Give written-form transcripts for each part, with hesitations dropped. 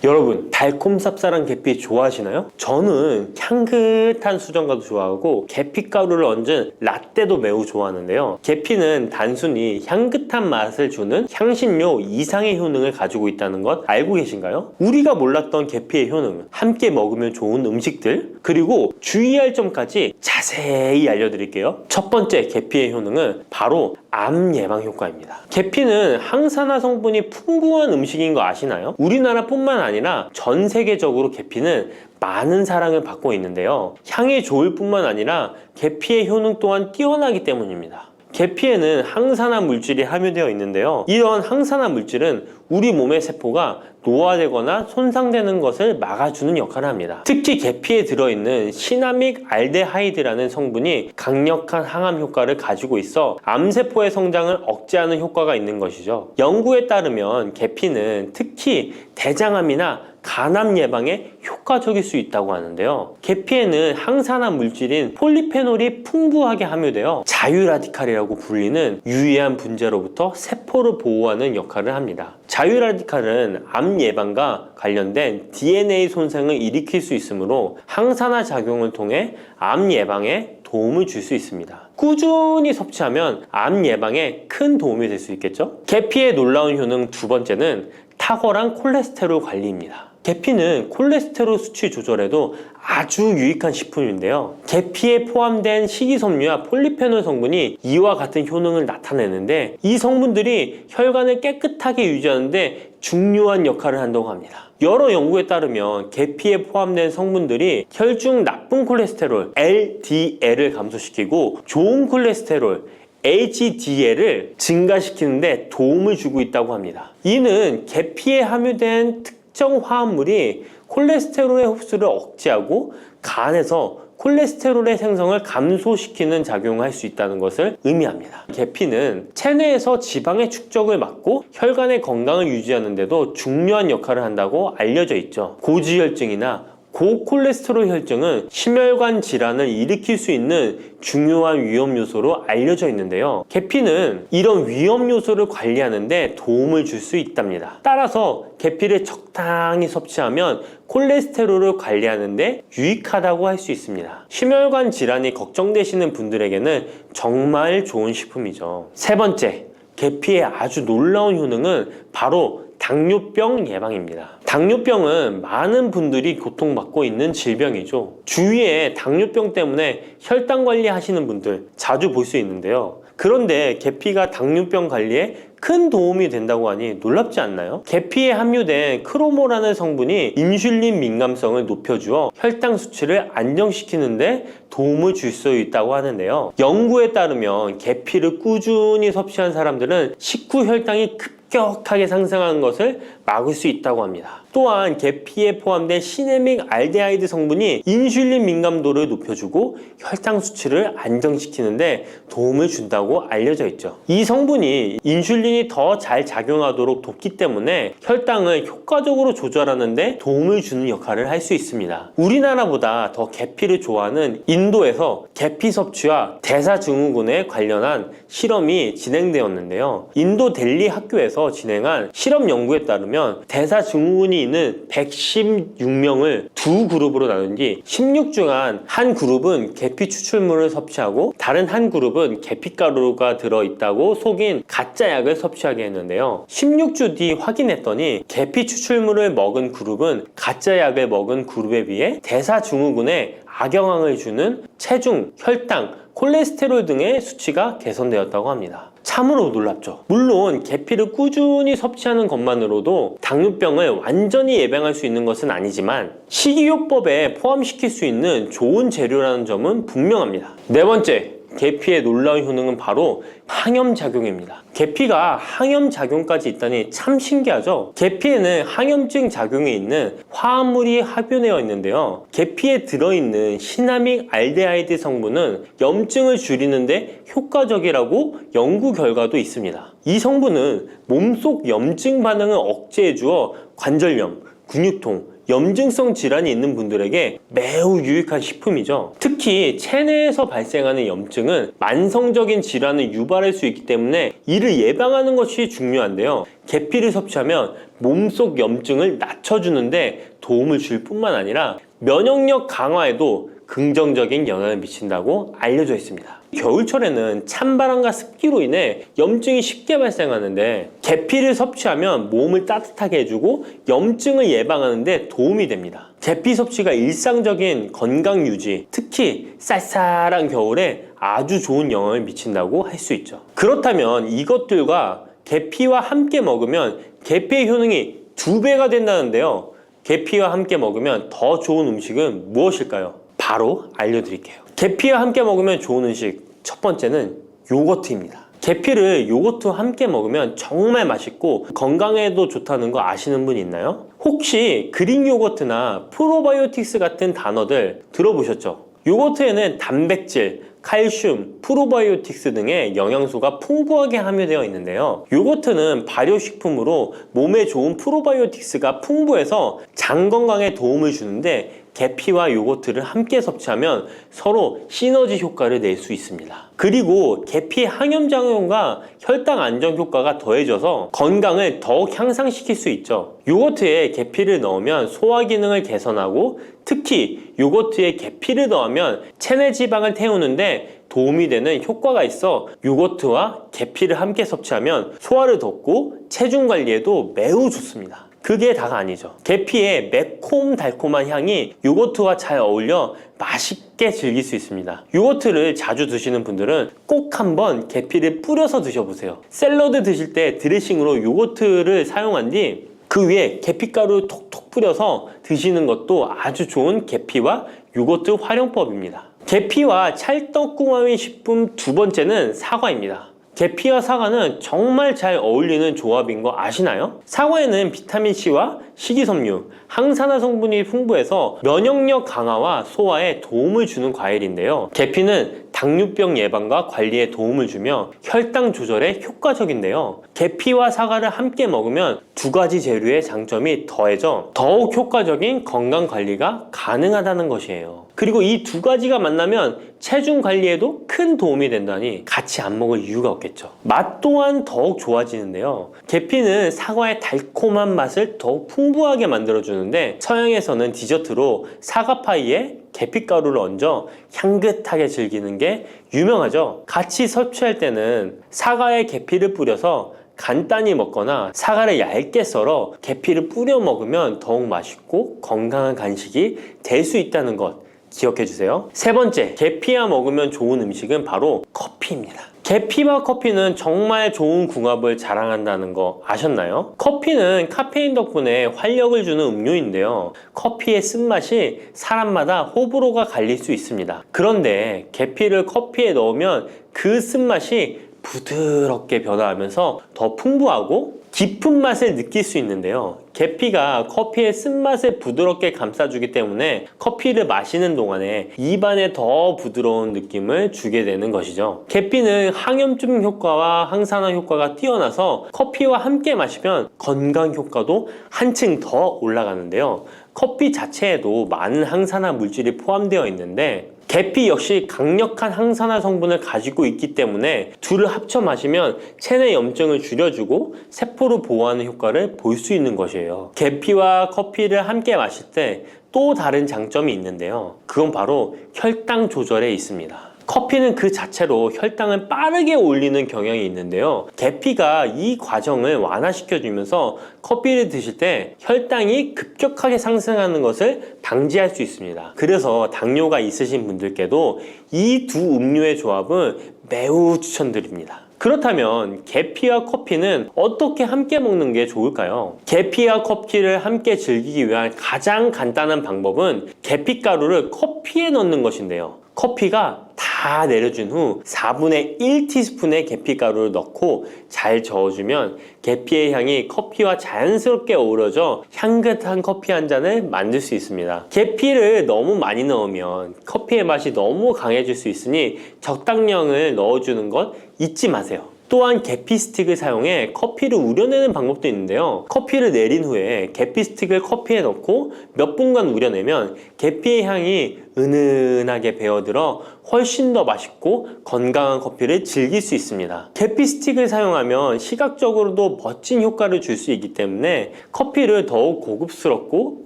여러분, 달콤 쌉쌀한 계피 좋아하시나요? 저는 향긋한 수정과도 좋아하고 계피가루를 얹은 라떼도 매우 좋아하는데요. 계피는 단순히 향긋한 맛을 주는 향신료 이상의 효능을 가지고 있다는 것 알고 계신가요? 우리가 몰랐던 계피의 효능, 함께 먹으면 좋은 음식들, 그리고 주의할 점까지 자세히 알려드릴게요. 첫 번째 계피의 효능은 바로 암 예방 효과입니다. 계피는 항산화 성분이 풍부한 음식인 거 아시나요? 우리나라뿐만 아니라 전 세계적으로 계피는 많은 사랑을 받고 있는데요. 향이 좋을 뿐만 아니라 계피의 효능 또한 뛰어나기 때문입니다. 계피에는 항산화 물질이 함유되어 있는데요. 이런 항산화 물질은 우리 몸의 세포가 노화되거나 손상되는 것을 막아주는 역할을 합니다. 특히 계피에 들어있는 시나믹 알데하이드라는 성분이 강력한 항암 효과를 가지고 있어 암세포의 성장을 억제하는 효과가 있는 것이죠. 연구에 따르면 계피는 특히 대장암이나 간암 예방에 효과적일 수 있다고 하는데요. 계피에는 항산화 물질인 폴리페놀이 풍부하게 함유되어 자유라디칼이라고 불리는 유해한 분자로부터 세포를 보호하는 역할을 합니다. 자유라디칼은 암 예방과 관련된 DNA 손상을 일으킬 수 있으므로 항산화 작용을 통해 암 예방에 도움을 줄 수 있습니다. 꾸준히 섭취하면 암 예방에 큰 도움이 될 수 있겠죠? 계피의 놀라운 효능 두 번째는 탁월한 콜레스테롤 관리입니다. 계피는 콜레스테롤 수치 조절에도 아주 유익한 식품인데요. 계피에 포함된 식이섬유와 폴리페놀 성분이 이와 같은 효능을 나타내는데 이 성분들이 혈관을 깨끗하게 유지하는데 중요한 역할을 한다고 합니다. 여러 연구에 따르면 계피에 포함된 성분들이 혈중 나쁜 콜레스테롤 LDL을 감소시키고 좋은 콜레스테롤 HDL을 증가시키는데 도움을 주고 있다고 합니다. 이는 계피에 함유된 특정 화합물이 콜레스테롤의 흡수를 억제하고 간에서 콜레스테롤의 생성을 감소시키는 작용을 할 수 있다는 것을 의미합니다. 계피는 체내에서 지방의 축적을 막고 혈관의 건강을 유지하는 데도 중요한 역할을 한다고 알려져 있죠. 고지혈증이나 고콜레스테롤 혈증은 심혈관 질환을 일으킬 수 있는 중요한 위험 요소로 알려져 있는데요. 계피는 이런 위험 요소를 관리하는 데 도움을 줄 수 있답니다. 따라서 계피를 적당히 섭취하면 콜레스테롤을 관리하는 데 유익하다고 할 수 있습니다. 심혈관 질환이 걱정되시는 분들에게는 정말 좋은 식품이죠. 세 번째, 계피의 아주 놀라운 효능은 바로 당뇨병 예방입니다. 당뇨병은 많은 분들이 고통받고 있는 질병이죠. 주위에 당뇨병 때문에 혈당 관리하시는 분들 자주 볼 수 있는데요. 그런데 계피가 당뇨병 관리에 큰 도움이 된다고 하니 놀랍지 않나요? 계피에 함유된 크로모라는 성분이 인슐린 민감성을 높여주어 혈당 수치를 안정시키는데 도움을 줄 수 있다고 하는데요. 연구에 따르면 계피를 꾸준히 섭취한 사람들은 식후 혈당이 급격하게 상승하는 것을 막을 수 있다고 합니다. 또한 계피에 포함된 시네믹 알데하이드 성분이 인슐린 민감도를 높여주고 혈당 수치를 안정시키는데 도움을 준다고 알려져 있죠. 이 성분이 인슐린이 더 잘 작용하도록 돕기 때문에 혈당을 효과적으로 조절하는데 도움을 주는 역할을 할 수 있습니다. 우리나라보다 더 계피를 좋아하는 인도에서 계피 섭취와 대사증후군에 관련한 실험이 진행되었는데요. 인도 델리 학교에서 진행한 실험 연구에 따르면 대사증후군이 있는 116명을 두 그룹으로 나눈 뒤 16주간 한 그룹은 계피 추출물을 섭취하고 다른 한 그룹은 계피가루가 들어있다고 속인 가짜 약을 섭취하게 했는데요. 16주 뒤 확인했더니 계피 추출물을 먹은 그룹은 가짜 약을 먹은 그룹에 비해 대사증후군에 악영향을 주는 체중, 혈당, 콜레스테롤 등의 수치가 개선되었다고 합니다. 참으로 놀랍죠. 물론 계피를 꾸준히 섭취하는 것만으로도 당뇨병을 완전히 예방할 수 있는 것은 아니지만 식이요법에 포함시킬 수 있는 좋은 재료라는 점은 분명합니다. 네 번째, 계피의 놀라운 효능은 바로 항염작용입니다. 계피가 항염작용까지 있다니 참 신기하죠? 계피에는 항염증 작용이 있는 화합물이 함유되어 있는데요. 계피에 들어있는 시나믹 알데하이드 성분은 염증을 줄이는데 효과적이라고 연구 결과도 있습니다. 이 성분은 몸속 염증 반응을 억제해 주어 관절염, 근육통, 염증성 질환이 있는 분들에게 매우 유익한 식품이죠. 특히 체내에서 발생하는 염증은 만성적인 질환을 유발할 수 있기 때문에 이를 예방하는 것이 중요한데요. 계피를 섭취하면 몸속 염증을 낮춰주는데 도움을 줄 뿐만 아니라 면역력 강화에도 긍정적인 영향을 미친다고 알려져 있습니다. 겨울철에는 찬바람과 습기로 인해 염증이 쉽게 발생하는데 계피를 섭취하면 몸을 따뜻하게 해주고 염증을 예방하는 데 도움이 됩니다. 계피 섭취가 일상적인 건강 유지, 특히 쌀쌀한 겨울에 아주 좋은 영향을 미친다고 할 수 있죠. 그렇다면 이것들과 계피와 함께 먹으면 계피의 효능이 2배가 된다는데요. 계피와 함께 먹으면 더 좋은 음식은 무엇일까요? 바로 알려드릴게요. 계피와 함께 먹으면 좋은 음식, 첫 번째는 요거트입니다. 계피를 요거트와 함께 먹으면 정말 맛있고 건강에도 좋다는 거 아시는 분 있나요? 혹시 그릭 요거트나 프로바이오틱스 같은 단어들 들어보셨죠? 요거트에는 단백질, 칼슘, 프로바이오틱스 등의 영양소가 풍부하게 함유되어 있는데요. 요거트는 발효식품으로 몸에 좋은 프로바이오틱스가 풍부해서 장 건강에 도움을 주는데 계피와 요거트를 함께 섭취하면 서로 시너지 효과를 낼 수 있습니다. 그리고 계피의 항염작용과 혈당 안정 효과가 더해져서 건강을 더욱 향상시킬 수 있죠. 요거트에 계피를 넣으면 소화 기능을 개선하고 특히 요거트에 계피를 넣으면 체내 지방을 태우는데 도움이 되는 효과가 있어 요거트와 계피를 함께 섭취하면 소화를 돋고 체중 관리에도 매우 좋습니다. 그게 다가 아니죠. 계피의 매콤달콤한 향이 요거트와 잘 어울려 맛있게 즐길 수 있습니다. 요거트를 자주 드시는 분들은 꼭 한번 계피를 뿌려서 드셔보세요. 샐러드 드실 때 드레싱으로 요거트를 사용한 뒤 그 위에 계피가루 톡톡 뿌려서 드시는 것도 아주 좋은 계피와 요거트 활용법입니다. 계피와 찰떡궁합인 식품 두 번째는 사과입니다. 계피와 사과는 정말 잘 어울리는 조합인 거 아시나요? 사과에는 비타민C와 식이섬유, 항산화 성분이 풍부해서 면역력 강화와 소화에 도움을 주는 과일인데요. 계피는 당뇨병 예방과 관리에 도움을 주며 혈당 조절에 효과적인데요. 계피와 사과를 함께 먹으면 두 가지 재료의 장점이 더해져 더욱 효과적인 건강 관리가 가능하다는 것이에요. 그리고 이 두 가지가 만나면 체중 관리에도 큰 도움이 된다니 같이 안 먹을 이유가 없겠죠. 맛 또한 더욱 좋아지는데요. 계피는 사과의 달콤한 맛을 더욱 풍부하게 만들어주는데 서양에서는 디저트로 사과파이에 계피가루를 얹어 향긋하게 즐기는 게 유명하죠. 같이 섭취할 때는 사과에 계피를 뿌려서 간단히 먹거나 사과를 얇게 썰어 계피를 뿌려 먹으면 더욱 맛있고 건강한 간식이 될 수 있다는 것 기억해 주세요. 세 번째, 계피와 먹으면 좋은 음식은 바로 커피입니다. 계피와 커피는 정말 좋은 궁합을 자랑한다는 거 아셨나요? 커피는 카페인 덕분에 활력을 주는 음료인데요. 커피의 쓴맛이 사람마다 호불호가 갈릴 수 있습니다. 그런데 계피를 커피에 넣으면 그 쓴맛이 부드럽게 변화하면서 더 풍부하고 깊은 맛을 느낄 수 있는데요. 계피가 커피의 쓴맛을 부드럽게 감싸주기 때문에 커피를 마시는 동안에 입안에 더 부드러운 느낌을 주게 되는 것이죠. 계피는 항염증 효과와 항산화 효과가 뛰어나서 커피와 함께 마시면 건강 효과도 한층 더 올라가는데요. 커피 자체에도 많은 항산화 물질이 포함되어 있는데 계피 역시 강력한 항산화 성분을 가지고 있기 때문에 둘을 합쳐 마시면 체내 염증을 줄여주고 세포를 보호하는 효과를 볼 수 있는 것이에요. 계피와 커피를 함께 마실 때 또 다른 장점이 있는데요. 그건 바로 혈당 조절에 있습니다. 커피는 그 자체로 혈당을 빠르게 올리는 경향이 있는데요. 계피가 이 과정을 완화시켜주면서 커피를 드실 때 혈당이 급격하게 상승하는 것을 방지할 수 있습니다. 그래서 당뇨가 있으신 분들께도 이 두 음료의 조합은 매우 추천드립니다. 그렇다면 계피와 커피는 어떻게 함께 먹는 게 좋을까요? 계피와 커피를 함께 즐기기 위한 가장 간단한 방법은 계피가루를 커피에 넣는 것인데요. 커피가 다 내려준 후 4분의 1티스푼의 계피가루를 넣고 잘 저어주면 계피의 향이 커피와 자연스럽게 어우러져 향긋한 커피 한 잔을 만들 수 있습니다. 계피를 너무 많이 넣으면 커피의 맛이 너무 강해질 수 있으니 적당량을 넣어주는 것 잊지 마세요. 또한 계피 스틱을 사용해 커피를 우려내는 방법도 있는데요. 커피를 내린 후에 계피 스틱을 커피에 넣고 몇 분간 우려내면 계피의 향이 은은하게 배어들어 훨씬 더 맛있고 건강한 커피를 즐길 수 있습니다. 계피 스틱을 사용하면 시각적으로도 멋진 효과를 줄 수 있기 때문에 커피를 더욱 고급스럽고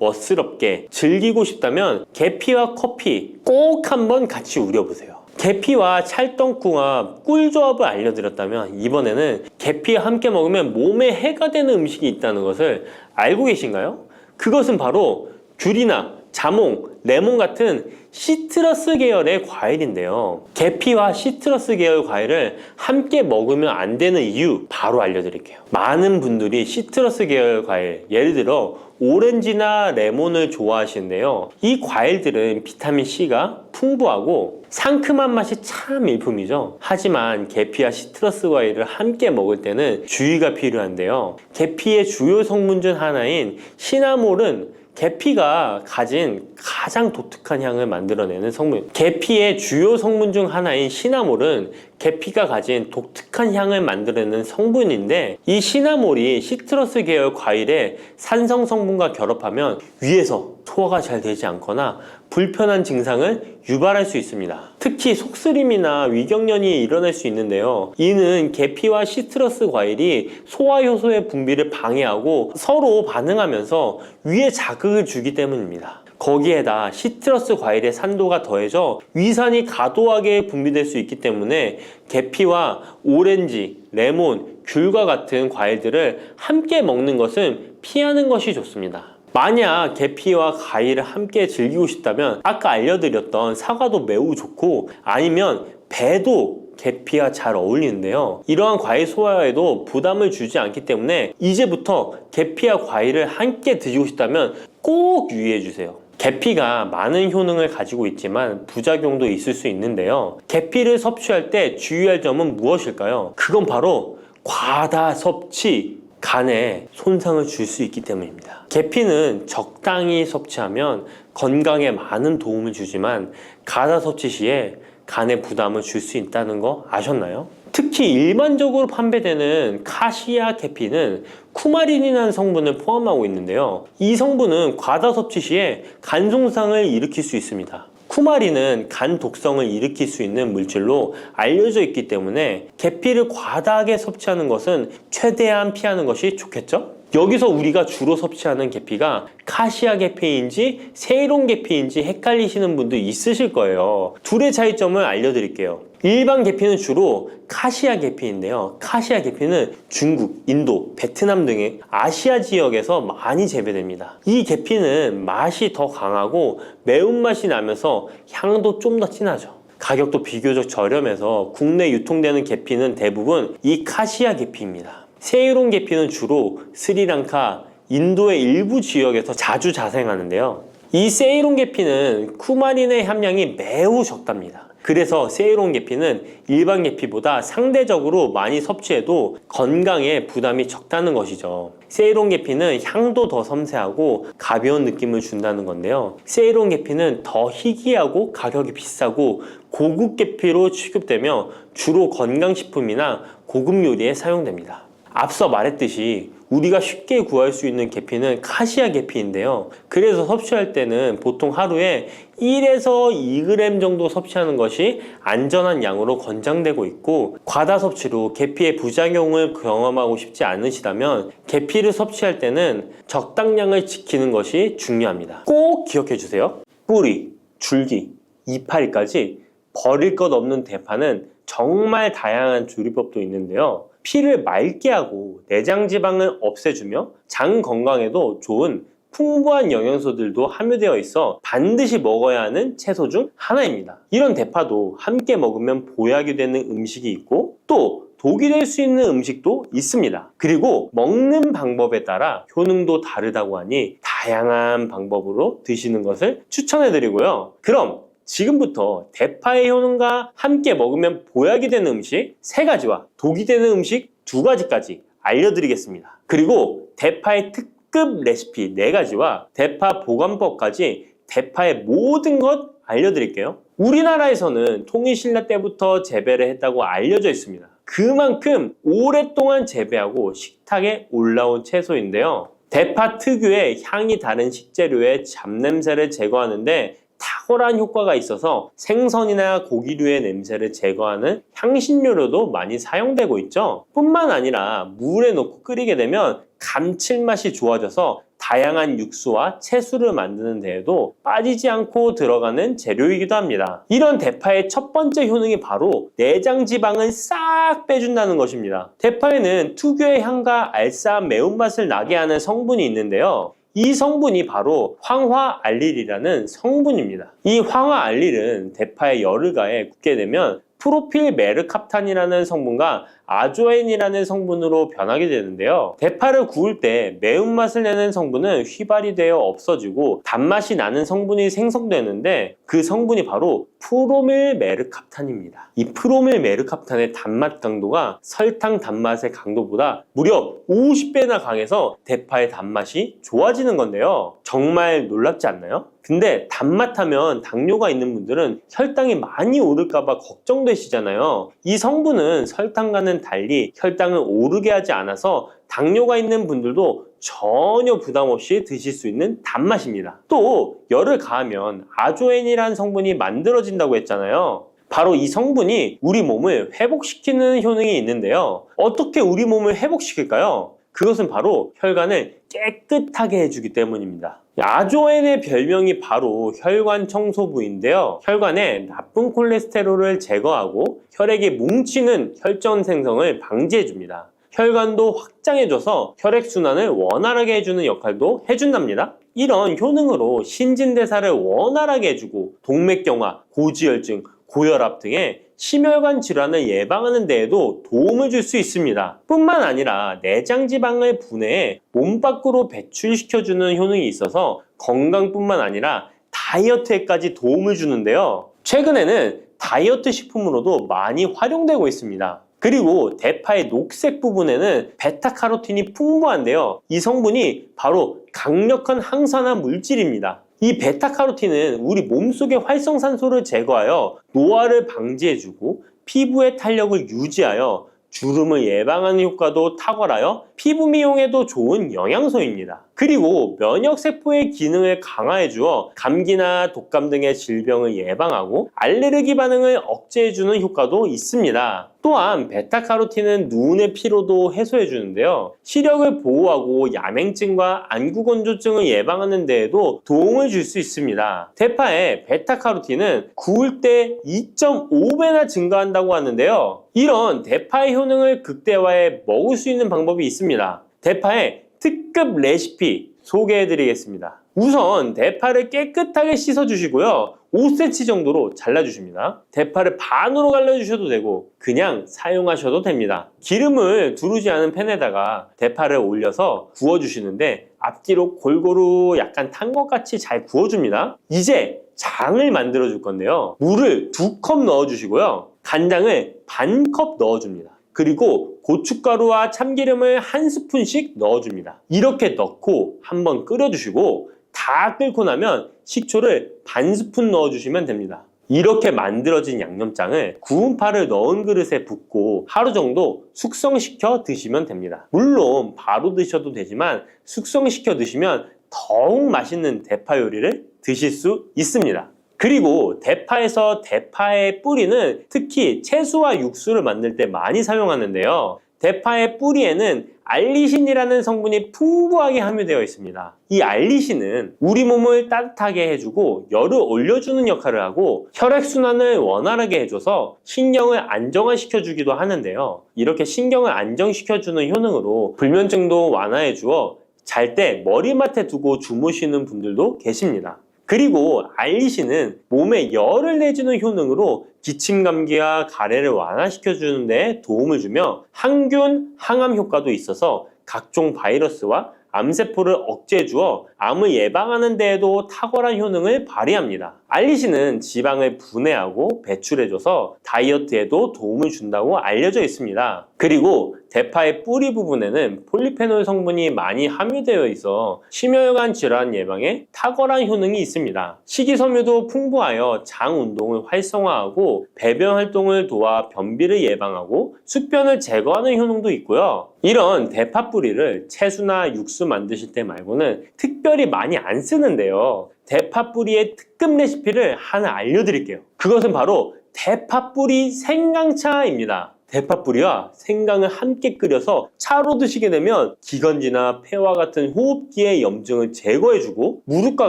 멋스럽게 즐기고 싶다면 계피와 커피 꼭 한번 같이 우려보세요. 계피와 찰떡궁합 꿀조합을 알려드렸다면 이번에는 계피와 함께 먹으면 몸에 해가 되는 음식이 있다는 것을 알고 계신가요? 그것은 바로 귤이나 자몽, 레몬 같은 시트러스 계열의 과일인데요. 계피와 시트러스 계열 과일을 함께 먹으면 안 되는 이유 바로 알려드릴게요. 많은 분들이 시트러스 계열 과일, 예를 들어 오렌지나 레몬을 좋아하시는데요. 이 과일들은 비타민C가 풍부하고 상큼한 맛이 참 일품이죠. 하지만 계피와 시트러스 과일을 함께 먹을 때는 주의가 필요한데요. 계피의 주요 성분 중 하나인 시나몰은 계피가 가진 가장 독특한 향을 만들어내는 성분. 계피의 주요 성분 중 하나인 시나몰은 계피가 가진 독특한 향을 만들어내는 성분인데, 이 시나몰이 시트러스 계열 과일의 산성 성분과 결합하면 위에서 소화가 잘 되지 않거나 불편한 증상을 유발할 수 있습니다. 특히 속쓰림이나 위경련이 일어날 수 있는데요. 이는 계피와 시트러스 과일이 소화 효소의 분비를 방해하고 서로 반응하면서 위에 자극을 주기 때문입니다. 거기에다 시트러스 과일의 산도가 더해져 위산이 과도하게 분비될 수 있기 때문에 계피와 오렌지, 레몬, 귤과 같은 과일들을 함께 먹는 것은 피하는 것이 좋습니다. 만약 계피와 과일을 함께 즐기고 싶다면 아까 알려드렸던 사과도 매우 좋고, 아니면 배도 계피와 잘 어울리는데요. 이러한 과일 소화에도 부담을 주지 않기 때문에 이제부터 계피와 과일을 함께 드시고 싶다면 꼭 유의해 주세요. 계피가 많은 효능을 가지고 있지만 부작용도 있을 수 있는데요. 계피를 섭취할 때 주의할 점은 무엇일까요? 그건 바로 과다 섭취, 간에 손상을 줄 수 있기 때문입니다. 계피는 적당히 섭취하면 건강에 많은 도움을 주지만 과다 섭취 시에 간에 부담을 줄 수 있다는 거 아셨나요? 특히 일반적으로 판매되는 카시아 계피는 쿠마린이라는 성분을 포함하고 있는데요. 이 성분은 과다 섭취 시에 간 손상을 일으킬 수 있습니다. 쿠마린은 간 독성을 일으킬 수 있는 물질로 알려져 있기 때문에 계피를 과다하게 섭취하는 것은 최대한 피하는 것이 좋겠죠? 여기서 우리가 주로 섭취하는 계피가 카시아 계피인지 세이론 계피인지 헷갈리시는 분도 있으실 거예요. 둘의 차이점을 알려드릴게요. 일반 계피는 주로 카시아 계피인데요. 카시아 계피는 중국, 인도, 베트남 등의 아시아 지역에서 많이 재배됩니다. 이 계피는 맛이 더 강하고 매운맛이 나면서 향도 좀 더 진하죠. 가격도 비교적 저렴해서 국내 유통되는 계피는 대부분 이 카시아 계피입니다. 세이론 계피는 주로 스리랑카, 인도의 일부 지역에서 자주 자생하는데요. 이 세이론 계피는 쿠마린의 함량이 매우 적답니다. 그래서 세이론 계피는 일반 계피보다 상대적으로 많이 섭취해도 건강에 부담이 적다는 것이죠. 세이론 계피는 향도 더 섬세하고 가벼운 느낌을 준다는 건데요. 세이론 계피는 더 희귀하고 가격이 비싸고 고급 계피로 취급되며 주로 건강식품이나 고급 요리에 사용됩니다. 앞서 말했듯이 우리가 쉽게 구할 수 있는 계피는 카시아 계피인데요. 그래서 섭취할 때는 보통 하루에 1에서 2g 정도 섭취하는 것이 안전한 양으로 권장되고 있고, 과다 섭취로 계피의 부작용을 경험하고 싶지 않으시다면 계피를 섭취할 때는 적당량을 지키는 것이 중요합니다. 꼭 기억해 주세요. 뿌리, 줄기, 이파리까지 버릴 것 없는 대파는 정말 다양한 조리법도 있는데요. 피를 맑게 하고 내장 지방을 없애주며 장 건강에도 좋은 풍부한 영양소들도 함유되어 있어 반드시 먹어야 하는 채소 중 하나입니다. 이런 대파도 함께 먹으면 보약이 되는 음식이 있고 또 독이 될 수 있는 음식도 있습니다. 그리고 먹는 방법에 따라 효능도 다르다고 하니 다양한 방법으로 드시는 것을 추천해 드리고요. 그럼 지금부터 대파의 효능과 함께 먹으면 보약이 되는 음식 3가지와 독이 되는 음식 2가지까지 알려드리겠습니다. 그리고 대파의 특급 레시피 4가지와 대파 보관법까지 대파의 모든 것 알려드릴게요. 우리나라에서는 통일신라 때부터 재배를 했다고 알려져 있습니다. 그만큼 오랫동안 재배하고 식탁에 올라온 채소인데요. 대파 특유의 향이 다른 식재료의 잡냄새를 제거하는데 탁월한 효과가 있어서 생선이나 고기류의 냄새를 제거하는 향신료로도 많이 사용되고 있죠. 뿐만 아니라 물에 넣고 끓이게 되면 감칠맛이 좋아져서 다양한 육수와 채소를 만드는 데에도 빠지지 않고 들어가는 재료이기도 합니다. 이런 대파의 첫 번째 효능이 바로 내장 지방을 싹 빼준다는 것입니다. 대파에는 특유의 향과 알싸한 매운맛을 나게 하는 성분이 있는데요. 이 성분이 바로 황화알릴이라는 성분입니다. 이 황화알릴은 대파에 열을 가해 굽게 되면 프로필 메르캅탄이라는 성분과 아조엔이라는 성분으로 변하게 되는데요. 대파를 구울 때 매운맛을 내는 성분은 휘발이 되어 없어지고 단맛이 나는 성분이 생성되는데 그 성분이 바로 프로밀 메르캅탄입니다. 이 프로밀 메르캅탄의 단맛 강도가 설탕 단맛의 강도보다 무려 50배나 강해서 대파의 단맛이 좋아지는 건데요. 정말 놀랍지 않나요? 근데 단맛 하면 당뇨가 있는 분들은 혈당이 많이 오를까봐 걱정되시잖아요. 이 성분은 설탕과는 달리 혈당을 오르게 하지 않아서 당뇨가 있는 분들도 전혀 부담 없이 드실 수 있는 단맛입니다. 또 열을 가하면 아조엔이라는 성분이 만들어진다고 했잖아요. 바로 이 성분이 우리 몸을 회복시키는 효능이 있는데요. 어떻게 우리 몸을 회복시킬까요? 그것은 바로 혈관을 깨끗하게 해주기 때문입니다. 아조엔의 별명이 바로 혈관 청소부인데요. 혈관에 나쁜 콜레스테롤을 제거하고 혈액이 뭉치는 혈전 생성을 방지해줍니다. 혈관도 확장해줘서 혈액순환을 원활하게 해주는 역할도 해준답니다. 이런 효능으로 신진대사를 원활하게 해주고 동맥경화, 고지혈증, 고혈압 등의 심혈관 질환을 예방하는 데에도 도움을 줄 수 있습니다. 뿐만 아니라 내장지방을 분해해 몸 밖으로 배출시켜주는 효능이 있어서 건강뿐만 아니라 다이어트에까지 도움을 주는데요. 최근에는 다이어트 식품으로도 많이 활용되고 있습니다. 그리고 대파의 녹색 부분에는 베타카로틴이 풍부한데요. 이 성분이 바로 강력한 항산화 물질입니다. 이 베타카로틴은 우리 몸속의 활성산소를 제거하여 노화를 방지해주고 피부의 탄력을 유지하여 주름을 예방하는 효과도 탁월하여 피부 미용에도 좋은 영양소입니다. 그리고 면역세포의 기능을 강화해주어 감기나 독감 등의 질병을 예방하고 알레르기 반응을 억제해주는 효과도 있습니다. 또한 베타카로틴은 눈의 피로도 해소해주는데요. 시력을 보호하고 야맹증과 안구건조증을 예방하는 데에도 도움을 줄 수 있습니다. 대파의 베타카로틴은 구울 때 2.5배나 증가한다고 하는데요. 이런 대파의 효능을 극대화해 먹을 수 있는 방법이 있습니다. 대파의 특급 레시피 소개해드리겠습니다. 우선 대파를 깨끗하게 씻어주시고요. 5cm 정도로 잘라주십니다. 대파를 반으로 갈라주셔도 되고 그냥 사용하셔도 됩니다. 기름을 두르지 않은 팬에다가 대파를 올려서 구워주시는데 앞뒤로 골고루 약간 탄 것 같이 잘 구워줍니다. 이제 장을 만들어 줄 건데요. 물을 2컵 넣어주시고요. 간장을 반 컵 넣어줍니다. 그리고 고춧가루와 참기름을 1스푼씩 넣어줍니다. 이렇게 넣고 한번 끓여주시고 다 끓고 나면 식초를 반 스푼 넣어주시면 됩니다. 이렇게 만들어진 양념장을 구운 파를 넣은 그릇에 붓고 하루 정도 숙성시켜 드시면 됩니다. 물론 바로 드셔도 되지만 숙성시켜 드시면 더욱 맛있는 대파 요리를 드실 수 있습니다. 그리고 대파에서 대파의 뿌리는 특히 채소와 육수를 만들 때 많이 사용하는데요. 대파의 뿌리에는 알리신이라는 성분이 풍부하게 함유되어 있습니다. 이 알리신은 우리 몸을 따뜻하게 해주고 열을 올려주는 역할을 하고 혈액순환을 원활하게 해줘서 신경을 안정화시켜주기도 하는데요. 이렇게 신경을 안정시켜주는 효능으로 불면증도 완화해주어 잘 때 머리맡에 두고 주무시는 분들도 계십니다. 그리고 알리신은 몸에 열을 내주는 효능으로 기침 감기와 가래를 완화시켜주는 데 도움을 주며 항균, 항암 효과도 있어서 각종 바이러스와 암세포를 억제해주어 암을 예방하는 데에도 탁월한 효능을 발휘합니다. 알리신은 지방을 분해하고 배출해줘서 다이어트에도 도움을 준다고 알려져 있습니다. 그리고 대파의 뿌리 부분에는 폴리페놀 성분이 많이 함유되어 있어 심혈관 질환 예방에 탁월한 효능이 있습니다. 식이섬유도 풍부하여 장 운동을 활성화하고 배변 활동을 도와 변비를 예방하고 숙변을 제거하는 효능도 있고요. 이런 대파 뿌리를 채소나 육수 만드실 때 말고는 특별히 많이 안 쓰는데요. 대파 뿌리의 특급 레시피를 하나 알려드릴게요. 그것은 바로 대파 뿌리 생강차입니다. 대파 뿌리와 생강을 함께 끓여서 차로 드시게 되면 기관지나 폐와 같은 호흡기의 염증을 제거해주고 무릎과